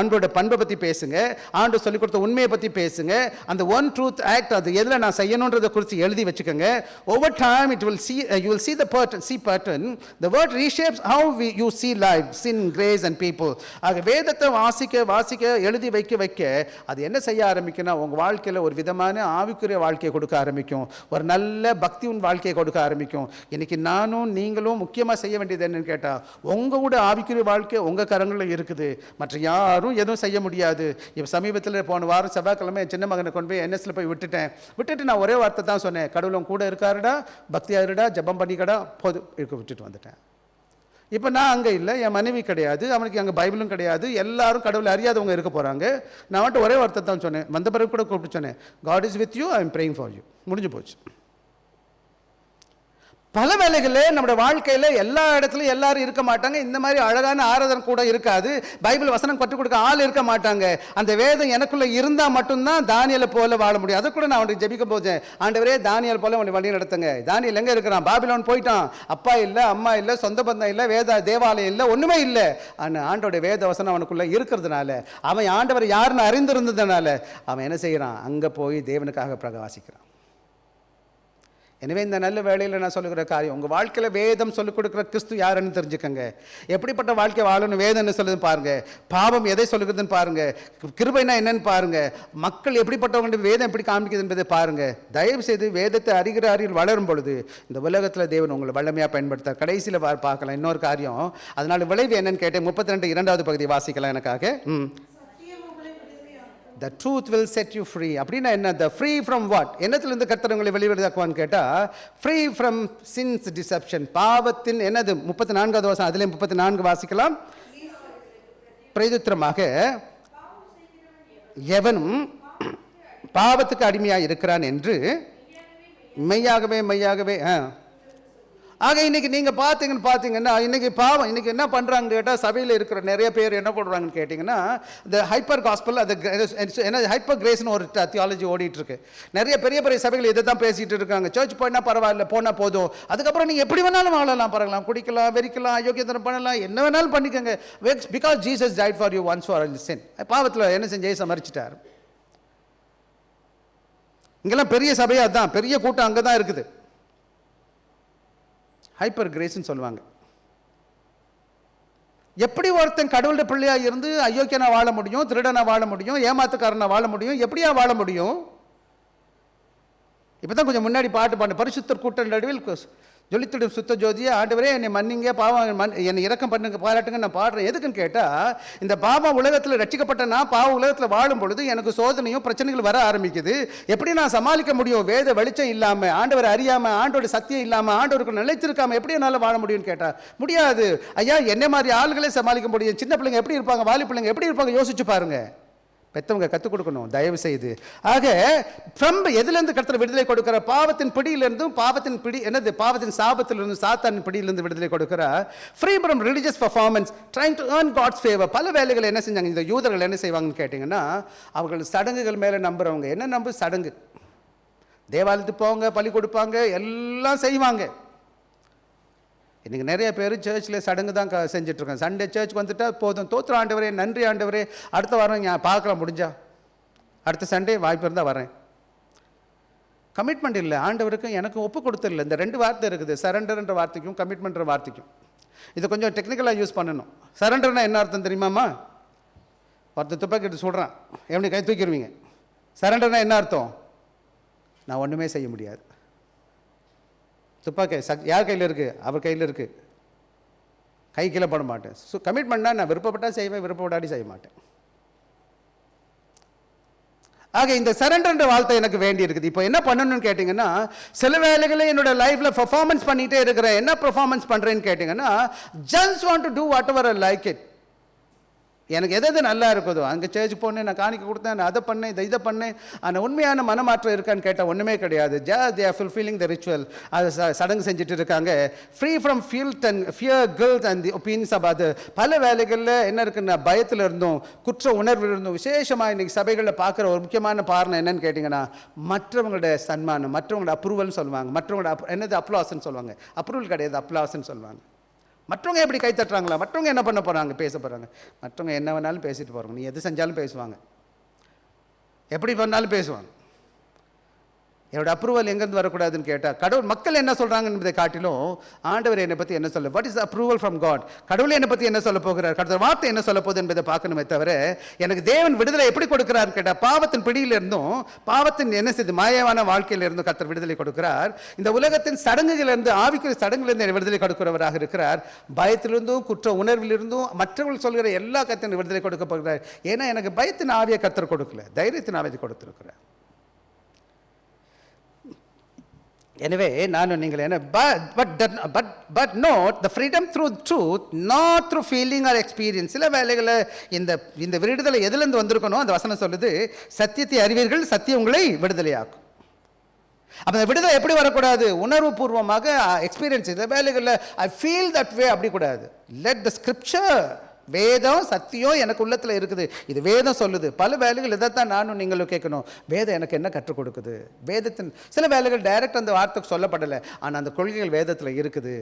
ஆண்டோட பண்பை பற்றி பேசுங்க, ஆண்டு சொல்லிக் கொடுத்த உண்மையை பற்றி பேசுங்க. அந்த ஒன் ட்ரூத் ஆக்ட் அது எதில் நான் செய்யணுன்றதை குறித்து எழுதி வச்சுக்கோங்க. Over time it will see you will see the pattern. The word reshapes how you see life, sin, grace and people. ஆக வேதத்தை வாசிக்க எழுதி வைக்க அது என்ன செய்ய ஆரம்பிக்கும்னா, உங்கள் வாழ்க்கையில் ஒரு விதமான ஆவிக்குரிய வாழ்க்கையை கொடுக்க ஆரம்பிக்கும், ஒரு நல்ல பக்தியின் வாழ்க்கையை கொடுக்க ஆரம்பிக்கும். இன்னைக்கு நானும் நீங்களும் முக்கியமாக செய்ய வேண்டியது என்னன்னு கேட்டால், உங்களோட ஆவிக்குரிய வாழ்க்கை உங்கள் கரங்களில் இருக்குது, மற்ற யாரும் எதுவும் செய்ய முடியாது. இப்போ சமீபத்தில் போன வாரம் செவ்வாய்க்கிழமை சின்ன மகனை கொண்டு போய் NSல போய் விட்டுட்டு நான் ஒரே வார்த்தை தான் சொன்னேன், கடவுளும் கூட இருக்காருடா, பக்தியாருடா, ஜபம் பண்ணிக்கடா, போது விட்டுட்டு வந்துட்டேன். இப்போ நான் அங்கே இல்லை, என் மனைவி கிடையாது, அவனுக்கு அங்கே பைபிளும் கிடையாது, எல்லாரும் கடவுளை அறியாதவங்க இருக்க போகிறாங்க. நான் வந்துட்டு ஒரே வார்த்தை தான் சொன்னேன், வந்த பிறகு கூட கூப்பிட்டு சொன்னேன், God is with you, I am praying for you. முடிஞ்சு போச்சு. பல வேளைகளில் நம்முடைய வாழ்க்கையில் எல்லா இடத்துலையும் எல்லாரும் இருக்க மாட்டாங்க. இந்த மாதிரி அழகான ஆராதனை கூட இருக்காது, பைபிள் வசனம் கற்றுக் கொடுக்க ஆள் இருக்க மாட்டாங்க. அந்த வேதம் எனக்குள்ளே இருந்தால் மட்டும்தான் தானியலை போல வாழ முடியும். அதை கூட நான் அவனுக்கு ஜெபிக்க போச்சேன், ஆண்டவரே தானியல் போல அவனை வழி நடத்துங்க. தானியல் எங்கே இருக்கிறான்? பாபிலோன் போயிட்டான். அப்பா இல்லை, அம்மா இல்லை, சொந்த பந்தம் இல்லை, தேவாலயம் இல்லை, ஒன்றுமே இல்லை. ஆனால் ஆண்டோடைய வேத வசனம் அவனுக்குள்ளே இருக்கிறதுனால, அவன் ஆண்டவர் யாருன்னு அறிந்திருந்ததுனால அவன் என்ன செய்கிறான்? அங்கே போய் தேவனுக்காக பிரகாசிக்கிறான். எனவே இந்த நல்ல வேளையில் நான் சொல்லுகிற காரியம், உங்கள் வாழ்க்கையில் வேதம் சொல்லிக் கொடுக்குற கிறிஸ்து யாருன்னு தெரிஞ்சுக்கங்க. எப்படிப்பட்ட வாழ்க்கை வாழணும் வேதம் என்ன சொல்லுதுன்னு பாருங்கள், பாவம் எதை சொல்லுகிறதுன்னு பாருங்கள், கிருபைனா என்னன்னு பாருங்கள், மக்கள் எப்படிப்பட்டவங்க வேதம் எப்படி காமிக்குது என்பதை பாருங்கள். தயவு செய்து வேதத்தை அறிகிற அறிவில் வளரும் பொழுது இந்த உலகத்தில் தேவன் உங்களை வல்லமையாக பயன்படுத்தார். கடைசியில் பார்க்கலாம் இன்னொரு காரியம். அதனால விளைவு என்னன்னு கேட்டேன். 32 2வது பகுதி வாசிக்கலாம் எனக்காக. The truth will set you free. அப்படின்னா என்ன? The free from what? என்னத்திலிருந்து கர்த்தர் உங்களை வெளிவிடுதாக்குவான்னு கேட்டால், free from sins deception. பாவத்தின் என்னது? 34வது வசனம், அதிலே 34 வாசிக்கலாம். பிரயுத்தரமாக எவனும் பாவத்துக்கு அடிமையாக இருக்கிறான் என்று மெய்யாகவே ஆக இன்னைக்கு நீங்கள் பார்த்தீங்கன்னா இன்னைக்கு பாவம் இன்னைக்கு என்ன பண்ணுறாங்க கேட்டால், சபையில் இருக்கிற நிறைய பேர் என்ன பண்ணுறாங்கன்னு கேட்டிங்கன்னா, இந்த ஹைப்பர் காஸ்பல், அது என்ன ஹைப்பர் கிரேஸ்னு ஒரு தியாலஜி ஓடிட்டு இருக்கு. நிறைய பெரிய சபைகள் இதை தான் பேசிகிட்டு இருக்காங்க. சர்ச் போனால் பரவாயில்ல, போனால் போதும், அதுக்கப்புறம் நீங்கள் எப்படி வேணாலும் வாழலாம், பரவாயில்லாம், குடிக்கலாம், வெறிக்கலாம், அயோக்கியத்தனம் பண்ணலாம், என்ன வேணாலும் பண்ணிக்கோங்க. Because Jesus died for you once for all sin. பாவத்தில் என்ன செஞ்சு சமரிச்சிட்டார். இங்கெல்லாம் பெரிய சபையாக தான், பெரிய கூட்டம் அங்கே தான் இருக்குது. ஹைப்பர் கிரேஸ்ன்னு சொல்லுவாங்க. எப்படி ஒருத்தன் கடவுளுடைய பிள்ளையாக இருந்து அயோக்கியனா வாழ முடியும், திருடனா வாழ முடியும், ஏமாத்துக்காரனா வாழ முடியும், எப்படியா வாழ முடியும்? இப்போ தான் கொஞ்சம் முன்னாடி பாட்டு பாடு, பரிசுத்தர் கூட்ட நடுவில் ஜொலித்திடும் சுத்த ஜோதியை, ஆண்டவரே என்னை மன்னிங்க, பாவம் என்னை இரக்கம் பண்ணுங்க, பாராட்டுங்க நான் பாடுறேன். எதுக்குன்னு கேட்டால், இந்த பாவம் உலகத்தில் ரட்சிக்கப்பட்ட நான் பாவ உலகத்தில் வாழும் பொழுது எனக்கு சோதனையும் பிரச்சனைகள் வர ஆரம்பிக்குது. எப்படி நான் சமாளிக்க முடியும்? வேத வெளிச்சம் இல்லாமல், ஆண்டவர் அறியாமல், ஆண்டோட சத்தியம் இல்லாமல், ஆண்டவருக்கு நிலைச்சிருக்காமல் எப்படி என்னால் வாழ முடியும்னு கேட்டால் முடியாது. ஐயா, என்ன மாதிரி ஆளுகளே சமாளிக்க முடியும். சின்ன பிள்ளைங்க எப்படி இருப்பாங்க, வாலி பிள்ளைங்க எப்படி இருப்பாங்க, யோசிச்சு பாருங்க. பெற்றவங்க கற்றுக் கொடுக்கணும் தயவு செய்து. ஆக எதுலேருந்து கர்த்தர் விடுதலை கொடுக்கிற? பாவத்தின் பிடியிலிருந்தும், பாவத்தின் சாபத்திலிருந்து, சாத்தானின் பிடியிலிருந்து விடுதலை கொடுக்கிறார். Free from religious performance, trying to earn God's favour. பல வேலைகள் என்ன செஞ்சாங்க இந்த யூதர்கள்? என்ன செய்வாங்கன்னு கேட்டிங்கன்னா, அவர்கள் சடங்குகள் மேலே நம்புறவங்க. என்ன நம்பு? சடங்கு. தேவாலயத்துக்கு போவாங்க, பலி கொடுப்பாங்க, எல்லாம் செய்வாங்க. இன்றைக்கி நிறைய பேர் சர்ச்சில் சடங்கு தான் செஞ்சிட்ருக்கேன். சண்டே சர்ச்சுக்கு வந்துட்டால் போதும், தோத்திர ஆண்டவரே, நன்றி ஆண்டவரே, அடுத்த வாரம் பார்க்கலாம், முடிஞ்சா அடுத்த சண்டே வாய்ப்பு இருந்தால் வரேன். கமிட்மெண்ட் இல்லை. ஆண்டவருக்கும் எனக்கும் ஒப்பு கொடுத்துடல. இந்த 2 வார்த்தை இருக்குது, சரண்டர்ன்ற வார்த்தைக்கும் கமிட்மெண்ட்ன்ற வார்த்தைக்கும். இதை கொஞ்சம் டெக்னிக்கலாக யூஸ் பண்ணணும். சரண்டர்னா என்ன அர்த்தம் தெரியுமாம்மா? ஒருத்தர் துப்பாக்கிட்டு சொல்கிறான், எப்படி கை தூக்கிடுவீங்க? சரண்டர்னா என்ன அர்த்தம்? நான் ஒன்றுமே செய்ய முடியாது. துப்பாக்கி யார் கையில் இருக்குது? அவர் கையில் இருக்குது. கை கீழே போட மாட்டேன். ஸோ கமிட்மெண்ட்னா நான் விருப்பப்பட்டால் செய்வேன், விருப்பப்படாடி செய்ய மாட்டேன். ஆக இந்த சரண்டர்ன்ற வாழ்க்கை எனக்கு வேண்டி இருக்குது. இப்போ என்ன பண்ணணும்னு கேட்டிங்கன்னா, சில வேலைகளை என்னோட லைஃப்பில் பர்ஃபார்மன்ஸ் பண்ணிகிட்டே இருக்கிறேன். என்ன பர்ஃபார்மன்ஸ் பண்ணுறேன்னு கேட்டிங்கன்னா, just want to do whatever I like it. எனக்கு எது நல்லா இருக்குதோ, அங்கே சேர்ச் போனேன், நான் காணிக்க கொடுத்தேன், நான் அதை பண்ணேன், இதை பண்ணேன். ஆனால் உண்மையான மனமாற்றம் இருக்கான்னு கேட்டால் ஒன்றுமே கிடையாது. Just they are fulfilling the ritual. அது சடங்கு செஞ்சுட்டு இருக்காங்க. Free from fear guilt and the opinions of அது. பல வேலைகளில் என்ன இருக்குன்னா, பயத்தில் இருந்தும் குற்ற உணர்வில் இருந்தும் விசேஷமாக இன்றைக்கி சபைகளில் பார்க்குற ஒரு முக்கியமான காரணம் என்னன்னு கேட்டிங்கன்னா, மற்றவங்களோட சன்மானம், மற்றவங்களோட அப்ரூவல்னு சொல்லுவாங்க. மற்றவங்களோட என்னது அப்ளாஸ்ன்னு சொல்லுவாங்க. அப்ரூவல் கிடையாது, அப்ளாஸ்ன்னு சொல்லுவாங்க. மற்றவங்க எப்படி கை தட்டுறாங்களா, மற்றவங்க என்ன பண்ண போகிறாங்க, பேச போகிறாங்க. மற்றவங்க என்ன வேணாலும் பேசிட்டு போகிறாங்க. நீ எது செஞ்சாலும் பேசுவாங்க, எப்படி பண்ணாலும் பேசுவாங்க. என்னோட அப்ரூவல் எங்கேருந்து வரக்கூடாதுன்னு கேட்டால், கடவுள் மக்கள் என்ன சொல்கிறாங்க என்பதை காட்டிலும் ஆண்டவர் என்னை பற்றி என்ன சொல்ல, what is approval from God, கடவுள் என்னை பற்றி என்ன சொல்ல போகிறார், கடவுள் வார்த்தை என்ன சொல்ல போகுது என்பதை பார்க்கணுமே தவிர, எனக்கு தேவன் விடுதலை எப்படி கொடுக்குறாருன்னு கேட்டால், பாவத்தின் பிடியிலிருந்தும் பாவத்தின் என்ன செய்து மாயமான வாழ்க்கையிலிருந்தும் கர்த்தர் விடுதலை கொடுக்கிறார். இந்த உலகத்தின் சடங்குகளிலிருந்து, ஆவிக்குரிய சடங்குகளிலிருந்து விடுதலை கொடுக்கிறவராக இருக்கிறார். பயத்திலிருந்தும் குற்ற உணர்விலிருந்தும் மற்றவர்கள் சொல்கிற எல்லா கத்தின் விடுதலை கொடுக்க போகிறார். ஏன்னா எனக்கு பயத்தின் ஆவியை கர்த்தர் கொடுக்கல, தைரியத்தின் ஆவியை கொடுத்திருக்கிறார். எனவே நானும் நீங்கள் என்ன, but note the freedom through truth, not through feeling or experience. சில வேலைகளை இந்த விடுதலை எதிலிருந்து வந்திருக்கணும், அந்த வசனம் சொல்லுது, சத்தியத்தை அறிவீர்கள், சத்தியம் உங்களை விடுதலையாக்கும். அப்போ அந்த விடுதலை எப்படி வரக்கூடாது, உணர்வு பூர்வமாக எக்ஸ்பீரியன்ஸ். இந்த வேலைகளில் ஐ ஃபீல் தட் வே அப்படி கூடாது. லெட் த ஸ்கிரிப்சர், வேதம் சத்தியம் எனக்கு உள்ளத்தில் இருக்குது, இது வேதம் சொல்லுது. பல வேலைகள் இதைத்தான் நானும் நீங்களும் கேட்கணும். வேதம் எனக்கு என்ன கற்றுக் கொடுக்குது. வேதத்தின் சில வேலைகள் டைரக்ட் அந்த வார்த்தைக்கு சொல்லப்படலை, ஆனால் அந்த கொள்கைகள் வேதத்தில் இருக்குது.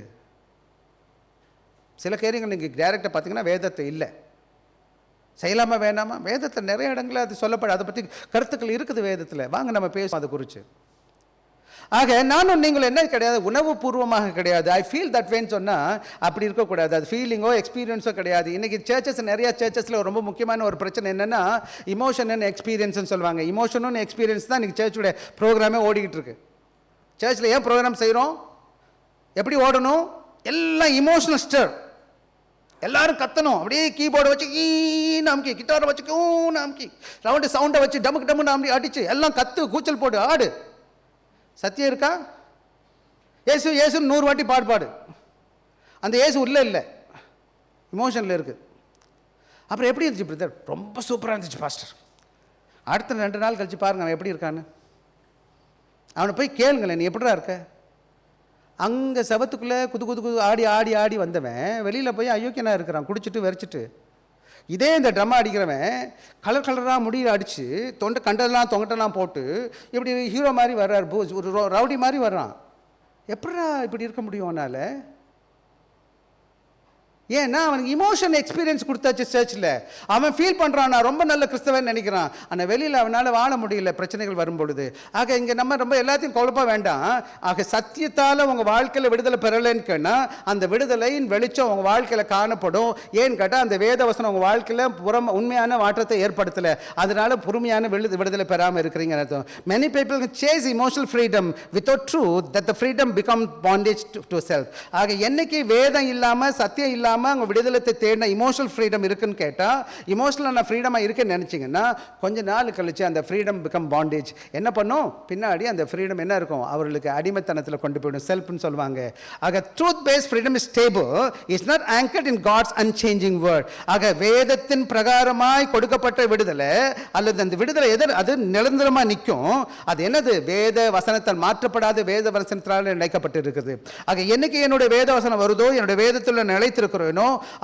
சில காரியங்கள் நீங்கள் டைரக்டாக பார்த்தீங்கன்னா வேதத்தை இல்லை, செய்யலாமா வேணாமா, வேதத்தில் நிறைய இடங்களில் அது சொல்லப்பட, அதை பற்றி கருத்துக்கள் இருக்குது வேதத்தில். வாங்க நம்ம பேசுவோம் அதை குறித்து. ஆக நானும் நீங்களும் என்ன கிடையாது, உணவு பூர்வமாக கிடையாது. ஐ ஃபீல் தட் வேன்னு சொன்னால் அப்படி இருக்கக்கூடாது. அது ஃபீலிங்கோ எக்ஸ்பீரியன்ஸோ கிடையாது. இன்றைக்கி சர்ச்சஸ், நிறையா சர்ச்சஸில் ரொம்ப முக்கியமான ஒரு பிரச்சனை என்னென்னா, இமோஷன் அண்ட் எக்ஸ்பீரியன்ஸ்னு சொல்லுவாங்க. இமோஷனும் எக்ஸ்பீரியன்ஸ் தான் இன்றைக்கி சர்ச்சுடைய ப்ரோக்ராமே ஓடிக்கிட்டு இருக்கு. சர்ச்சில் ஏன் ப்ரோக்ராம் செய்கிறோம், எப்படி ஓடணும், எல்லாம் இமோஷனல் ஸ்டர். எல்லாரும் கத்தணும், அப்படியே கீபோர்டை வச்சு ஈ நாம்கி, கிட்டாரை வச்சு ஊ நாம்கி, ரவுண்டு சவுண்டை வச்சு டமுக்கு டம்மு நாம்பி அடிச்சு எல்லாம் கத்து, கூச்சல் போடு, ஆடு. சத்தியம் இருக்கா? ஏசு ஏசு 100 வாட்டி பாடு. அந்த ஏசு உள்ளே இல்லை, இமோஷனில் இருக்குது. அப்புறம் எப்படி இருந்துச்சு பிரதர்? ரொம்ப சூப்பராக இருந்துச்சு பாஸ்டர். அடுத்த 2 நாள் கழிச்சு பாருங்க அவன் எப்படி இருக்கான்னு. அவனை போய் கேளுங்களேன், நீ எப்படிடா இருக்க. அங்கே சபத்துக்குள்ளே குது ஆடி ஆடி ஆடி வந்தவன் வெளியில் போய் அயோக்கியனாக இருக்கிறான், குடிச்சிட்டு வெறிச்சிட்டு. இதே இந்த ட்ரம்மா அடிக்கிறவன் கலர் கலராக முடியை அடித்து கண்டெல்லாம் தொங்கட்டெல்லாம் போட்டு இப்படி ஹீரோ மாதிரி வர்றார், ஒரு ரவுடி மாதிரி வர்றான். எப்படா இப்படி இருக்க முடியும் அவனால்? ஏன்னா அவனுக்கு இமோஷன் எக்ஸ்பீரியன்ஸ் கொடுத்தாச்சு சர்ச்சில். அவன் ஃபீல் பண்ணுறான், நான் ரொம்ப நல்ல கிறிஸ்தவன் நினைக்கிறான். ஆனால் வெளியில் அவனால் வாழ முடியல, பிரச்சனைகள் வரும்பொழுது. ஆக இங்கே நம்ம ரொம்ப எல்லாத்தையும் குழப்ப வேண்டாம். ஆக சத்தியத்தால் உங்கள் வாழ்க்கையில் விடுதலை பெறலைன்னு கேட்டால், அந்த விடுதலையின் வெளிச்சம் உங்கள் வாழ்க்கையில் காணப்படும். ஏன்னு கேட்டால் அந்த வேதவசனம் உங்கள் வாழ்க்கையில் உண்மையான மாற்றத்தை ஏற்படுத்தலை, அதனால பொறுமையான விடுதலை பெறாமல் இருக்கிறீங்க அர்த்தம். Many people chase emotional freedom without truth, that the freedom become bondage to self. ஆக என்னைக்கு வேதம் இல்லாமல் சத்தியம் இல்லாமல் அவங்க விடுதலை தேடின இமோஷனல் ஃப்ரீடம் இருக்குன்னு கேட்டால், இமோஷனலான ஃப்ரீடமாக இருக்குன்னு நினச்சிங்கன்னா கொஞ்ச நாள் கழிச்சு அந்த ஃப்ரீடம் பிகம் பாண்டேஜ். என்ன பண்ணும், பின்னாடி அந்த ஃப்ரீடம் என்ன இருக்கும், அவர்களுக்கு அடிமைத்தனத்தில் கொண்டு போயிடும், செல்ஃப்னு சொல்லுவாங்க. ஆக truth based freedom is stable, is not anchored in God's unchanging word. ஆக வேதத்தின் பிரகாரமாய் கொடுக்கப்பட்ட விடுதலை அல்லது அந்த விடுதலை அது நிரந்தரமாக நிற்கும். அது என்னது, வேத வசனத்தால் மாற்றப்படாத வேத வசனத்தால் நினைக்கப்பட்டு இருக்குது. ஆக என்னைக்கு என்னுடைய வேத வசனம் வருதோ, என்னுடைய வேதத்தில் நிலைத்திருக்கிறோம்,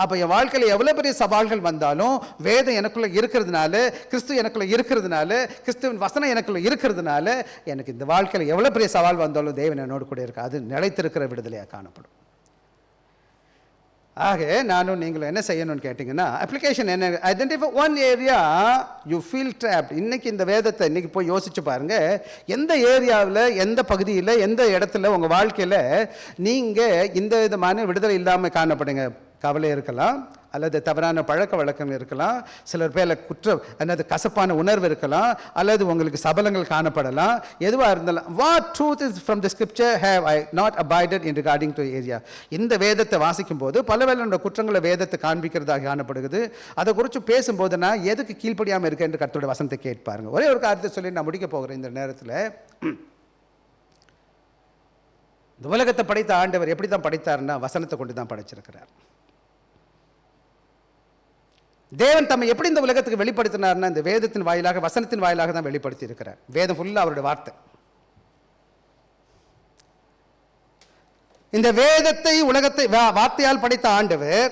அப்ப என் வாழ்க்கையில் எவ்வளவு பெரிய சவால்கள் வந்தாலும் வேதம் எனக்குள்ள இருக்கிறதுனால, கிறிஸ்து எனக்குள்ள இருக்கிறதுனால, கிறிஸ்துவின் வசனம் எனக்குள்ள இருக்கிறதுனால, எனக்கு இந்த வாழ்க்கையில் எவ்வளவு பெரிய சவால் வந்தாலும் தேவன் என்னோடு கூட இருக்கு. அது நிலைத்திருக்கிற விடுதலையாக காணப்படும். ஆக நானும் நீங்களும் என்ன செய்யணும்னு கேட்டிங்கன்னா, அப்ளிகேஷன் என்ன, identify one area you feel dropped. இன்னைக்கு இந்த வேதத்தை இன்னைக்கு போய் யோசிச்சு பாருங்க, எந்த ஏரியாவில், எந்த பகுதியில், எந்த இடத்துல உங்கள் வாழ்க்கையில் நீங்கள் இந்த விதமான விடுதலை இல்லாமல் காணப்படுங்க. கவலை இருக்கலாம், அல்லது தவறான பழக்க வழக்கம் இருக்கலாம், சிலர் பேரில் அல்லது கசப்பான உணர்வு இருக்கலாம், அல்லது உங்களுக்கு சபலங்கள் காணப்படலாம். எதுவாக இருந்தாலும், what truth is from the scripture have I not abided in regarding to area. இந்த வேதத்தை வாசிக்கும் போது பலவேளை என்னோட குற்றங்களை வேதத்தை காண்பிக்கிறதாக காணப்படுகிறது. அதை குறித்து பேசும்போது நான் எதுக்கு கீழ்ப்படியாமல் இருக்கேன் என்று கர்த்தருடைய வசனத்தை கேட்பாருங்க. ஒரே ஒரு காரியத்தை சொல்லி நான் முடிக்க போகிறேன் இந்த நேரத்தில். இந்த உலகத்தை படைத்த ஆண்டவர் எப்படி தான் படைத்தார்னா வசனத்தை கொண்டு தான் படைச்சிருக்கிறார். தேவன் தம்மை எப்படி இந்த உலகத்துக்கு வெளிப்படுத்தினார்னா இந்த வேதத்தின் வாயிலாக, வசனத்தின் வாயிலாக தான் வெளிப்படுத்தி இருக்கிறார். வேதம் ஃபுல்லாக அவருடைய வார்த்தை. இந்த வேதத்தை உலகத்தை வார்த்தையால் படைத்த ஆண்டவர்,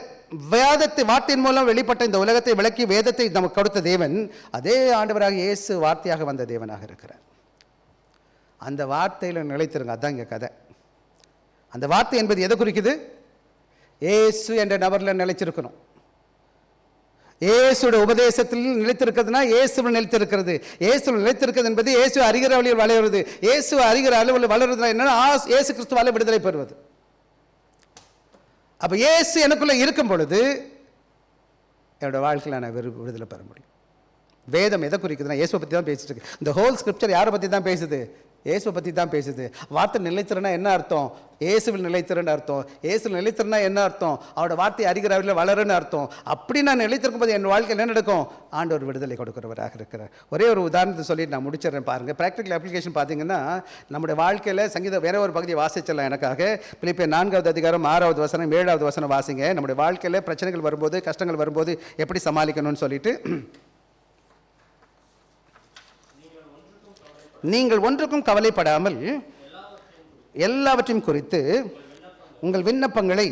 வேதத்தை வார்த்தையின் மூலம் வெளிப்பட்ட இந்த உலகத்தை விளக்கி வேதத்தை நமக்கு கொடுத்த தேவன், அதே ஆண்டவராக இயேசு வார்த்தையாக வந்த தேவனாக இருக்கிறார். அந்த வார்த்தையில் நிலைத்திருங்க. அதுதான் இங்கே கதை. அந்த வார்த்தை என்பது எதை குறிக்குது? இயேசு என்ற நபரில் நிலைச்சிருக்கணும். இயேசுடைய உபதேசத்தில் நிலைத்திருக்கிறதுனா இயேசுவில் நிலைத்திருக்கிறது. இயேசுவில் நிலைத்திருக்கிறது என்பது இயேசு அறிகிற வழியில் வளருவது. இயேசு அறிகிற அளவில் வளருதுனா என்னன்னா இயேசு கிறிஸ்துவால விடுதலை பெறுவது. அப்போ இயேசு எனக்குள்ள இருக்கும் பொழுது என்னோட வாழ்க்கையில் நான் விடுதலை பெற முடியும். வேதம் எதை குறிக்குதுன்னா இயேசுவை பற்றி தான் பேசிட்டு இருக்கு. இந்த ஹோல் ஸ்கிரிப்சர் யாரை பற்றி தான் பேசுது? இயேசுவை பற்றி தான் பேசுது. வார்த்தை நிலைத்திறனா என்ன அர்த்தம்? இயேசுவில் நிலைத்திறன்னு அர்த்தம். இயேசுவில் நிலைத்திறனா என்ன அர்த்தம்? அவரோட வார்த்தை அறிகிறவர்கள் வளருன்னு அர்த்தம். அப்படி நான் நிலைத்திருக்கும் போது என் வாழ்க்கையில் என்ன நடக்கும்? ஆண்டவர் விடுதலை கொடுக்கிறவராக இருக்கிறார். ஒரே ஒரு உதாரணத்தை சொல்லிட்டு நான் முடிச்சிடறேன் பாருங்கள். ப்ராக்டிக்கல் அப்ளிகேஷன் பார்த்தீங்கன்னா நம்முடைய வாழ்க்கையில் சங்கீதம் வேற ஒரு பகுதியை வாசிச்சிடலாம் எனக்காக. பிலிப்பியர் 4வது அதிகாரம் 6வது வசனம் 7வது வசனம் வாசிங்க. நம்முடைய வாழ்க்கையில் பிரச்சனைகள் வரும்போது, கஷ்டங்கள் வரும்போது எப்படி சமாளிக்கணும்னு சொல்லிட்டு, நீங்கள் ஒன்றுக்கும் கவலைப்படாமல் எல்லாவற்றையும் குறித்து உங்கள் விண்ணப்பங்களை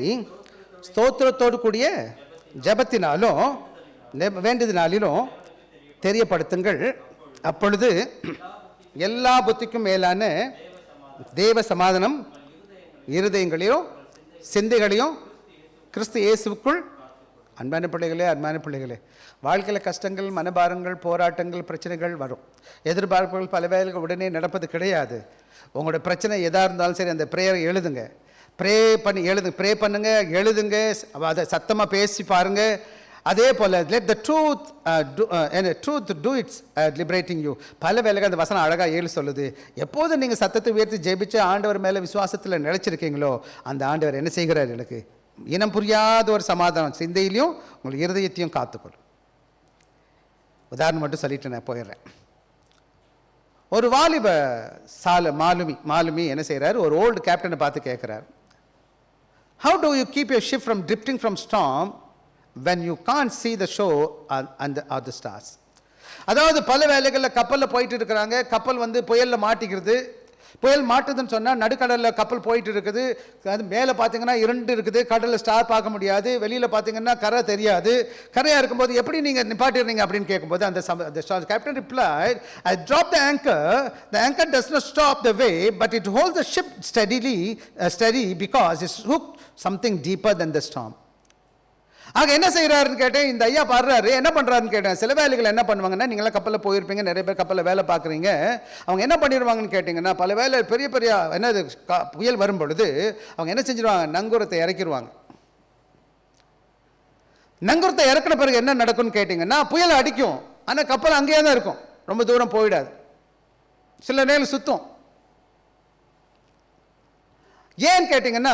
ஸ்தோத்திரத்தோடு கூடிய ஜெபத்தினாலும் வேண்டுதலினாலும் தெரியப்படுத்துங்கள். அப்பொழுது எல்லா புத்திக்கும் மேலான தேவ சமாதானம் இருதயங்களையும் சிந்தைகளையும் கிறிஸ்து இயேசுவுக்குள். அன்பான பிள்ளைகளே, வாழ்க்கையில் கஷ்டங்கள், மனபாரங்கள், போராட்டங்கள், பிரச்சனைகள் வரும். எதிர்பார்ப்புகள் பல வேலைகள் உடனே நடப்பது கிடையாது. உங்களோட பிரச்சனை எதாக இருந்தாலும் சரி, அந்த ப்ரேயரை எழுதுங்க. ப்ரே பண்ணுங்க, எழுதுங்க, அதை சத்தமாக பேசி பாருங்க. அதே போல் let the truth to its liberating you. பல வேலைகள் அந்த வசனம் அழகாக ஏழு சொல்லுது. எப்போது நீங்கள் சத்தத்தை உயர்த்தி ஜெபிச்சு ஆண்டவர் மேலே விசுவாசத்தில் நிலைச்சிருக்கீங்களோ அந்த ஆண்டவர் என்ன செய்கிறார்? எனக்கு இனம் புரியாத ஒரு சமாதானம் சிந்தையிலையும் உங்கள் இருதயத்தையும் காத்துக்கொள்ளும். உதாரணம் மட்டும் சொல்லிட்டு நான் போயிடுறேன். ஒரு வாலிப மாலுமி என்ன செய்கிறார்? ஒரு ஓல்டு கேப்டனை பார்த்து கேட்குறார், how do you keep your ship from drifting from storm when you can't see the shore and the stars. அதாவது பல வேலைகளில் கப்பலில் போயிட்டு இருக்கிறாங்க. கப்பல் வந்து புயலில் மாட்டிக்கிறது. புயல் மாட்டுதுன்னு சொன்னால் நடுக்கடலில் கப்பல் போயிட்டு இருக்குது. அது மேலே பார்த்தீங்கன்னா இருண்டு இருக்குது, கடலில் ஸ்டார் பார்க்க முடியாது. வெளியில் பார்த்தீங்கன்னா கரை தெரியாது. கரையாக இருக்கும்போது எப்படி நீங்கள் நிப்பாட்டிடுறீங்க அப்படின்னு கேட்கும்போது அந்த captain replied, I drop the anchor does not stop the wave, but it holds the ship steady because it's hooked something deeper than the storm. ஆக என்ன செய்கிறாருன்னு கேட்டேன். இந்த ஐயா பாடுறாரு, என்ன பண்ணுறாருன்னு கேட்டேன். சில வேலைகள் என்ன பண்ணுவாங்கன்னா, நீங்களாம் கப்பலில் போயிருப்பீங்க, நிறைய பேர் கப்பலில் வேலை பார்க்குறீங்க. அவங்க என்ன பண்ணிடுவாங்கன்னு கேட்டிங்கன்னா, பல வேலை பெரிய என்னது புயல் வரும் பொழுது அவங்க என்ன செஞ்சிருவாங்க? நங்கூரத்தை இறக்கிடுவாங்க. நங்கூரத்தை இறக்கின பிறகு என்ன நடக்கும்னு கேட்டிங்கன்னா, புயல் அடிக்கும், ஆனால் கப்பல் அங்கேயே தான் இருக்கும், ரொம்ப தூரம் போயிடாது, சில நேரம் சுத்தம். ஏன்னு கேட்டிங்கன்னா,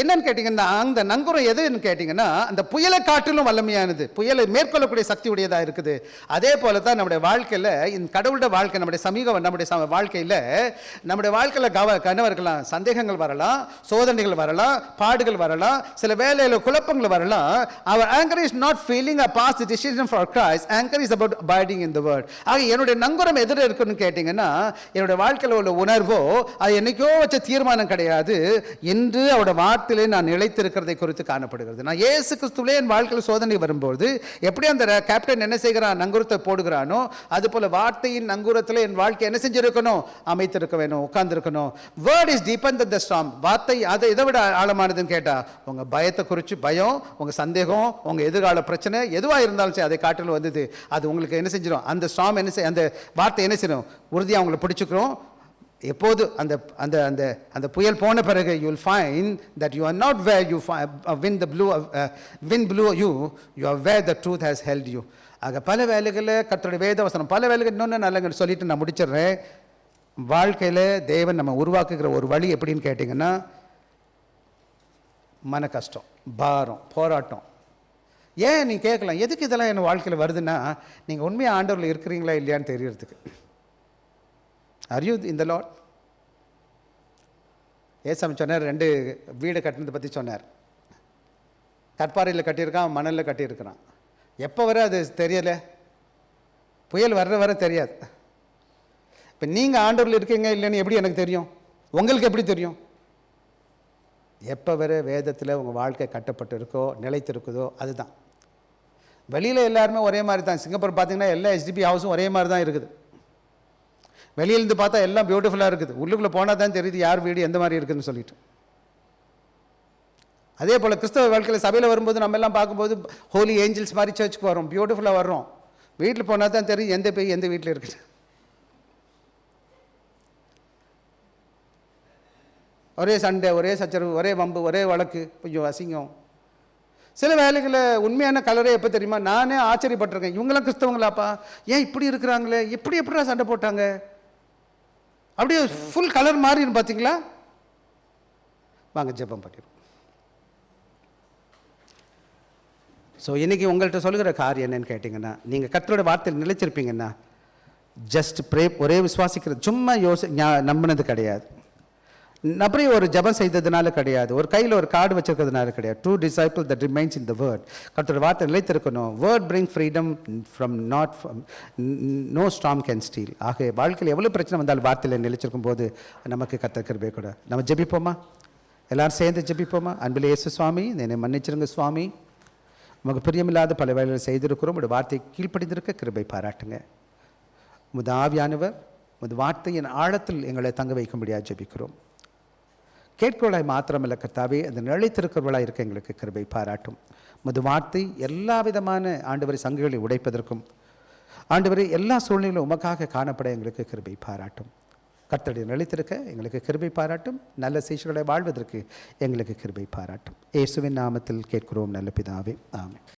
என்னன்னு கேட்டிங்கன்னா, அந்த நங்கூரம் எதுன்னு கேட்டிங்கன்னா அந்த புயலை காட்டிலும் வல்லமையானது, புயலை மேற்கொள்ளக்கூடிய சக்தி உடையதாக இருக்குது. அதே போல தான் நம்முடைய வாழ்க்கையில் இந்த கடவுளோட வாழ்க்கை, நம்முடைய வாழ்க்கையில் கனவர்களாம், சந்தேகங்கள் வரலாம், சோதனைகள் வரலாம், பாடுகள் வரலாம், சில வேலையில் குழப்பங்கள் வரலாம். அவர் anchor is not feeling a past decision for Christ. Anchor is about abiding in the word. ஆக என்னுடைய நங்கூரம் எதிர இருக்குன்னு கேட்டிங்கன்னா, என்னுடைய வாழ்க்கையில் உள்ள உணர்வோ அது என்னைக்கோ வச்ச தீர்மானம் கிடையாது. என்று அவருடைய வார்த்தையிலே நான் நிலைத்திருக்கிறதை குறித்து காணப்படுகிறது. நான் இயேசு கிறிஸ்துவிலே என் வாழ்க்கையில் சோதனை வரும்போது எப்படி அந்த கேப்டன் என்ன செய்கிறான்? நங்கூரத்தை போடுகிறானோ அதுபோல வார்த்தையின் நங்கூரத்தில் என் வாழ்க்கை என்ன செஞ்சிருக்கணும்? அமைத்திருக்க வேணும், உட்கார்ந்துருக்கணும். Word is deeper than the storm. வார்த்தை அதை இதை விட ஆழமானதுன்னு கேட்டால் உங்கள் பயத்தை குறித்து பயம், உங்கள் சந்தேகம், உங்கள் எதிர்கால பிரச்சனை எதுவாக இருந்தாலும் சரி அதை காட்டில் வந்தது அது உங்களுக்கு என்ன செஞ்சிடும்? அந்த ஸ்டார்ம் அந்த வார்த்தை என்ன செய்யணும்? உறுதியாக அவங்களை பிடிச்சிக்கிறோம், எப்போது அந்த அந்த அந்த அந்த புயல் போன பிறகு you will find that you are not where you win blue you are where the truth has held you. ஆக பல வேலைகளில் கர்த்தருடைய வேதவசனம் பல வேலைகள் இன்னொன்று நல்ல சொல்லிட்டு நான் முடிச்சிடுறேன். வாழ்க்கையில் தேவன் நம்ம உருவாக்குகிற ஒரு வழி எப்படின்னு கேட்டிங்கன்னா, மன கஷ்டம், பாரம், போராட்டம். ஏன் நீ கேட்கலாம், எதுக்கு இதெல்லாம் என் வாழ்க்கையில் வருதுன்னா, நீங்கள் உண்மையாக ஆண்டவரில் இருக்கிறீங்களா இல்லையான்னு தெரியறதுக்கு. Are you in the Lord? ஏசாமி சொன்னார், 2 வீடு கட்டினதை பற்றி சொன்னார். கற்பாறையில் கட்டியிருக்கான், மணலில் கட்டியிருக்கிறான். எப்போ வர அது தெரியலை, புயல் வர்ற வர தெரியாது. இப்போ நீங்கள் ஆண்டவரில் இருக்கீங்க இல்லைன்னு எப்படி எனக்கு தெரியும்? உங்களுக்கு எப்படி தெரியும்? எப்போ வர வேதத்தில் உங்கள் வாழ்க்கை கட்டப்பட்டு இருக்கோ, நிலைத்திருக்குதோ அதுதான். வெளியில் எல்லாருமே ஒரே மாதிரி தான். சிங்கப்பூர் பார்த்தீங்கன்னா எல்லா HDB ஹவுஸும் ஒரே மாதிரி தான் இருக்குது. வெளியிலேருந்து பார்த்தா எல்லாம் பியூட்டிஃபுல்லாக இருக்குது, உள்ளுக்குள்ளே போனால் தான் தெரியுது யார் வீடு எந்த மாதிரி இருக்குதுன்னு சொல்லிட்டு. அதே போல் கிறிஸ்தவ வாழ்க்கையில் சபையில் வரும்போது நம்ம எல்லாம் பார்க்கும்போது ஹோலி ஏஞ்சல்ஸ் மாதிரி சர்ச்சுக்கு வரோம், பியூட்டிஃபுல்லாக வர்றோம். வீட்டில் போனால் தான் தெரியும் எந்த பேய் எந்த வீட்டில் இருக்குது. ஒரே சண்டை, ஒரே சச்சரவு, ஒரே வம்பு, ஒரே வழக்கு, கொஞ்சம் அசிங்கம். சில வேலைகளில் உண்மையான கலரே எப்போ தெரியுமா? நானே ஆச்சரியப்பட்டிருக்கேன், இவங்களாம் கிறிஸ்தவங்களாப்பா, ஏன் இப்படி இருக்கிறாங்களே, எப்படிடா சண்டை போட்டாங்க, அப்படியே ஃபுல் கலர் மாறின்னு பார்த்தீங்களா? வாங்க ஜெபம் பண்ணிடுவோம். ஸோ இன்றைக்கி உங்கள்கிட்ட சொல்லுகிற காரியம் என்னன்னு கேட்டிங்கன்னா, நீங்கள் கர்த்தரோட வார்த்தையில் நிலைச்சிருப்பீங்கன்னா, ஜஸ்ட் ப்ரே, ஒரே விசுவாசிக்கிறது, சும்மா நம்பினது கிடையாது, அப்படியே ஒரு ஜபம் செய்ததுனால கிடையாது, ஒரு கையில் ஒரு கார்டு வச்சிருக்கிறதுனால கிடையாது. True disciple that remains in the word. கர்த்தரோட வார்த்தை நிலைத்திருக்கணும். Word bring freedom from not no storm can steal. ஆக வாழ்க்கையில் எவ்வளோ பிரச்சனை வந்தாலும் வார்த்தையில் நிலைச்சிருக்கும் போது நமக்கு கர்த்தர் கிருபை கூட. நம்ம ஜெபிப்போமா? எல்லோரும் சேர்ந்து ஜெபிப்போமா? அன்பில் இயேசு சுவாமி, என்னை மன்னிச்சிருங்க சுவாமி, நமக்கு பிரியமில்லாத பல வேலைகள் செய்திருக்கிறோம். உடைய வார்த்தை கீழ்ப்படிந்திருக்க கிருபை பாராட்டுங்க. உமது ஆவியானவர் உமது வார்த்தையின் ஆழத்தில் எங்களை தங்க வைக்கும்படியாக ஜெபிக்கிறோம். கேட்கிறவளாய் மாத்திரமல்ல கர்த்தாவே, அந்த நிலைத்திருக்கிறவளாய் இருக்க எங்களுக்கு கிருபை பாராட்டும். உமது வார்த்தை எல்லா விதமான ஆண்டவரை சங்குகளை உடைப்பதற்கும், ஆண்டவரை எல்லா சூழ்நிலையிலும் உமக்காக காணப்பட எங்களுக்கு கிருபை பாராட்டும். கர்த்தருடைய நிலைத்திருக்க எங்களுக்கு கிருபை பாராட்டும். நல்ல சீஷர்களை வாழ்வதற்கு எங்களுக்கு கிருபை பாராட்டும். இயேசுவின் நாமத்தில் கேட்கிறோம் நல்ல பிதாவே, ஆமென்.